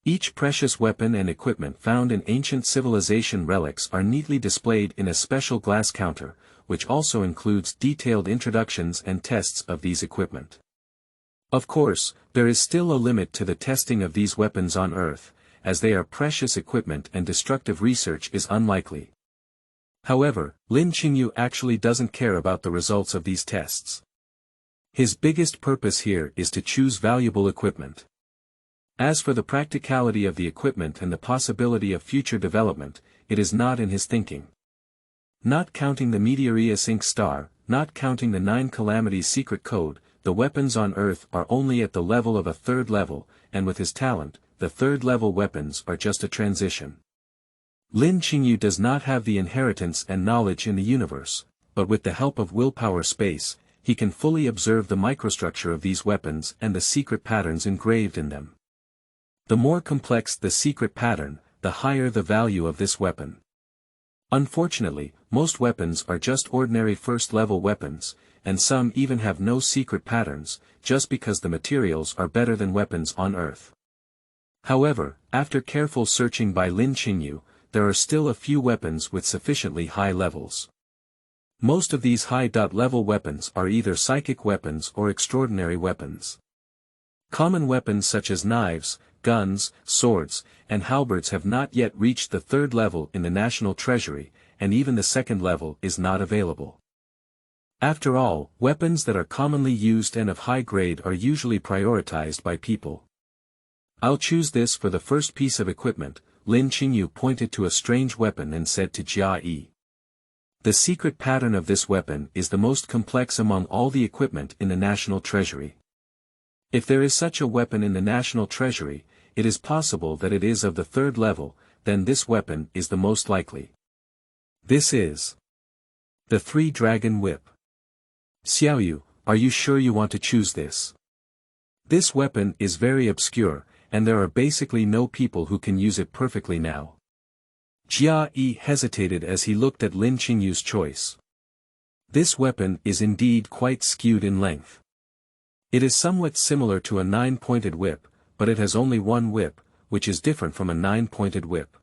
Speaker 1: Each precious weapon and equipment found in ancient civilization relics are neatly displayed in a special glass counter, which also includes detailed introductions and tests of these equipment. Of course, there is still a limit to the testing of these weapons on Earth, as they are precious equipment and destructive research is unlikely. However, Lin Qingyu actually doesn't care about the results of these tests. His biggest purpose here is to choose valuable equipment. As for the practicality of the equipment and the possibility of future development, it is not in his thinking. Not counting the Meteorius Inc. star, not counting the 9 calamities secret code, the weapons on Earth are only at the level of a 3rd level, and with his talent, the 3rd level weapons are just a transition. Lin Qingyu does not have the inheritance and knowledge in the universe, but with the help of willpower space, he can fully observe the microstructure of these weapons and the secret patterns engraved in them. The more complex the secret pattern, the higher the value of this weapon. Unfortunately, most weapons are just ordinary 1st-level weapons, and some even have no secret patterns, just because the materials are better than weapons on Earth. However, after careful searching by Lin Qingyu, there are still a few weapons with sufficiently high levels. Most of these high-level weapons are either psychic weapons or extraordinary weapons. Common weapons such as knives, guns, swords, and halberds have not yet reached the 3rd level in the National Treasury, and even the 2nd level is not available. After all, weapons that are commonly used and of high grade are usually prioritized by people. "I'll choose this for the first piece of equipment," Lin Qingyu pointed to a strange weapon and said to Jia Yi. "The secret pattern of this weapon is the most complex among all the equipment in the National Treasury. If there is such a weapon in the National Treasury, it is possible that it is of the 3rd level, then this weapon is the most likely. This is the 3-Dragon Whip. Xiaoyu, are you sure you want to choose this? This weapon is very obscure, and there are basically no people who can use it perfectly now." Jia Yi hesitated as he looked at Lin Qingyu's choice. This weapon is indeed quite skewed in length. It is somewhat similar to a 9-pointed whip, but it has only 1 whip, which is different from a 9-pointed whip.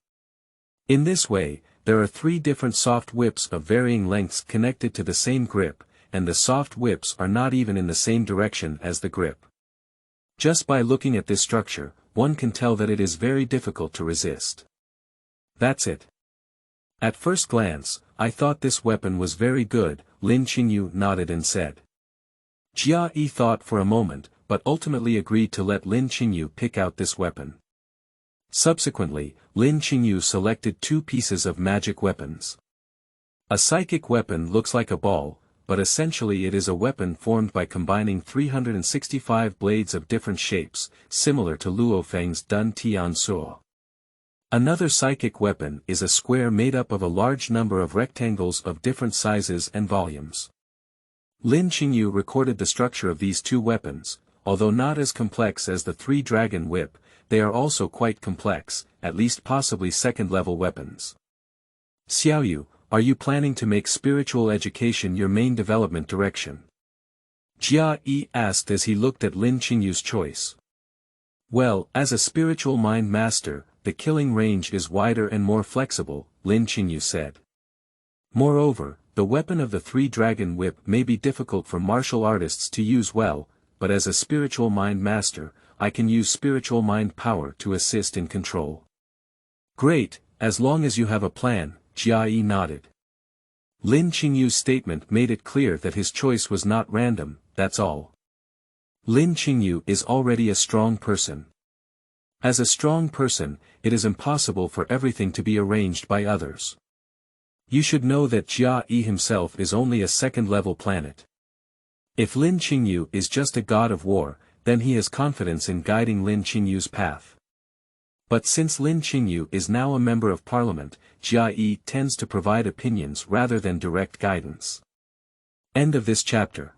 Speaker 1: In this way, there are 3 different soft whips of varying lengths connected to the same grip, and the soft whips are not even in the same direction as the grip. Just by looking at this structure, one can tell that it is very difficult to resist. That's it. At first glance, I thought this weapon was very good, Lin Qingyu nodded and said. Jia Yi thought for a moment, but ultimately agreed to let Lin Qingyu pick out this weapon. Subsequently, Lin Qingyu selected 2 pieces of magic weapons. A psychic weapon looks like a ball, but essentially it is a weapon formed by combining 365 blades of different shapes, similar to Luo Feng's Dun Tian Suo. Another psychic weapon is a square made up of a large number of rectangles of different sizes and volumes. Lin Qingyu recorded the structure of these 2 weapons. Although not as complex as the 3-Dragon Whip, they are also quite complex, at least possibly 2nd-level weapons. Xiaoyu, are you planning to make spiritual education your main development direction? Jia Yi asked as he looked at Lin Qingyu's choice. Well, as a spiritual mind master, the killing range is wider and more flexible, Lin Qingyu said. Moreover, the weapon of the 3-Dragon Whip may be difficult for martial artists to use well, but as a spiritual mind master, I can use spiritual mind power to assist in control. Great, as long as you have a plan, Jia Yi nodded. Lin Qingyu's statement made it clear that his choice was not random, that's all. Lin Qingyu is already a strong person. As a strong person, it is impossible for everything to be arranged by others. You should know that Jia Yi himself is only a second-level planet. If Lin Qingyu is just a god of war, then he has confidence in guiding Lin Qingyu's path. But since Lin Qingyu is now a member of parliament, Jia Yi tends to provide opinions rather than direct guidance. End of this chapter.